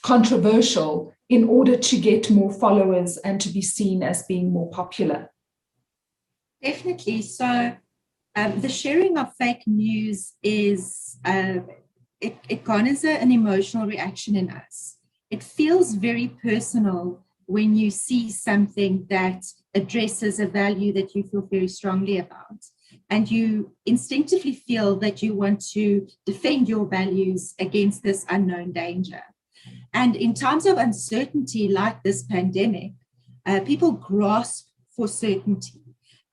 Speaker 1: controversial in order to get more followers and to be seen as being more popular?
Speaker 3: Definitely. So the sharing of fake news is, it garners an emotional reaction in us. It feels very personal when you see something that addresses a value that you feel very strongly about. And you instinctively feel that you want to defend your values against this unknown danger. And in times of uncertainty like this pandemic, people grasp for certainty.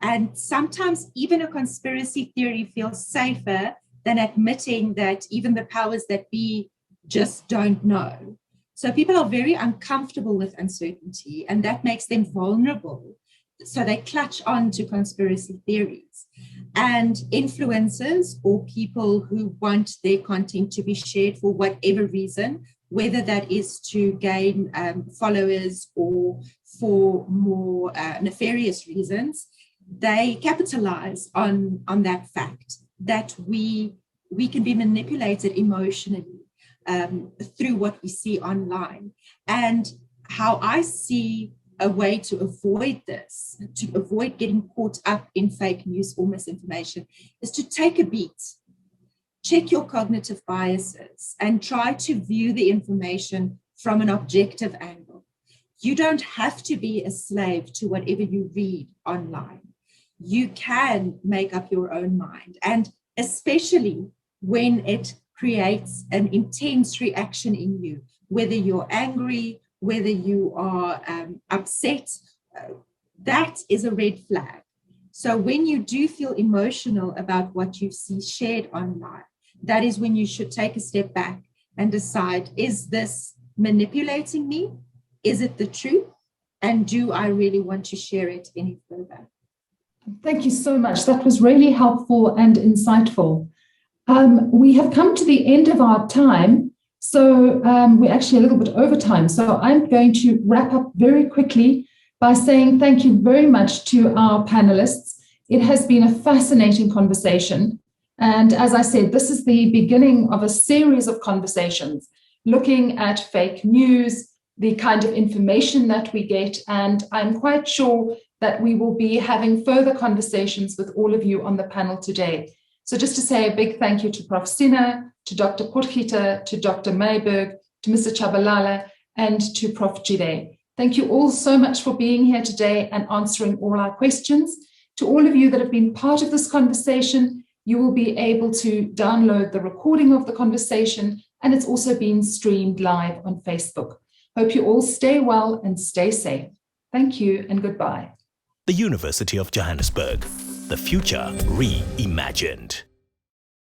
Speaker 3: And sometimes even a conspiracy theory feels safer than admitting that even the powers that be just don't know. So people are very uncomfortable with uncertainty, and that makes them vulnerable. So they clutch on to conspiracy theories. And influencers or people who want their content to be shared for whatever reason, whether that is to gain followers or for more nefarious reasons, they capitalize on that fact that we can be manipulated emotionally through what we see online. And how I see a way to avoid this, to avoid getting caught up in fake news or misinformation, is to take a beat, check your cognitive biases, and try to view the information from an objective angle. You don't have to be a slave to whatever you read online. You can make up your own mind, and especially when it creates an intense reaction in you, whether you're angry, whether you are upset, that is a red flag. So when you do feel emotional about what you see shared online, that is when you should take a step back and decide, is this manipulating me? Is it the truth? And do I really want to share it any further?
Speaker 1: Thank you so much. That was really helpful and insightful. We have come to the end of our time, so we're actually a little bit over time. So I'm going to wrap up very quickly by saying thank you very much to our panelists. It has been a fascinating conversation. And as I said, this is the beginning of a series of conversations looking at fake news, the kind of information that we get, and I'm quite sure that we will be having further conversations with all of you on the panel today. So just to say a big thank you to Prof. Sina, to Dr. Potrita, to Dr. Mayberg, to Mr. Chabalala, and to Prof. Jide. Thank you all so much for being here today and answering all our questions. To all of you that have been part of this conversation, you will be able to download the recording of the conversation, and it's also been streamed live on Facebook. Hope you all stay well and stay safe. Thank you and goodbye.
Speaker 7: The University of Johannesburg, the future reimagined.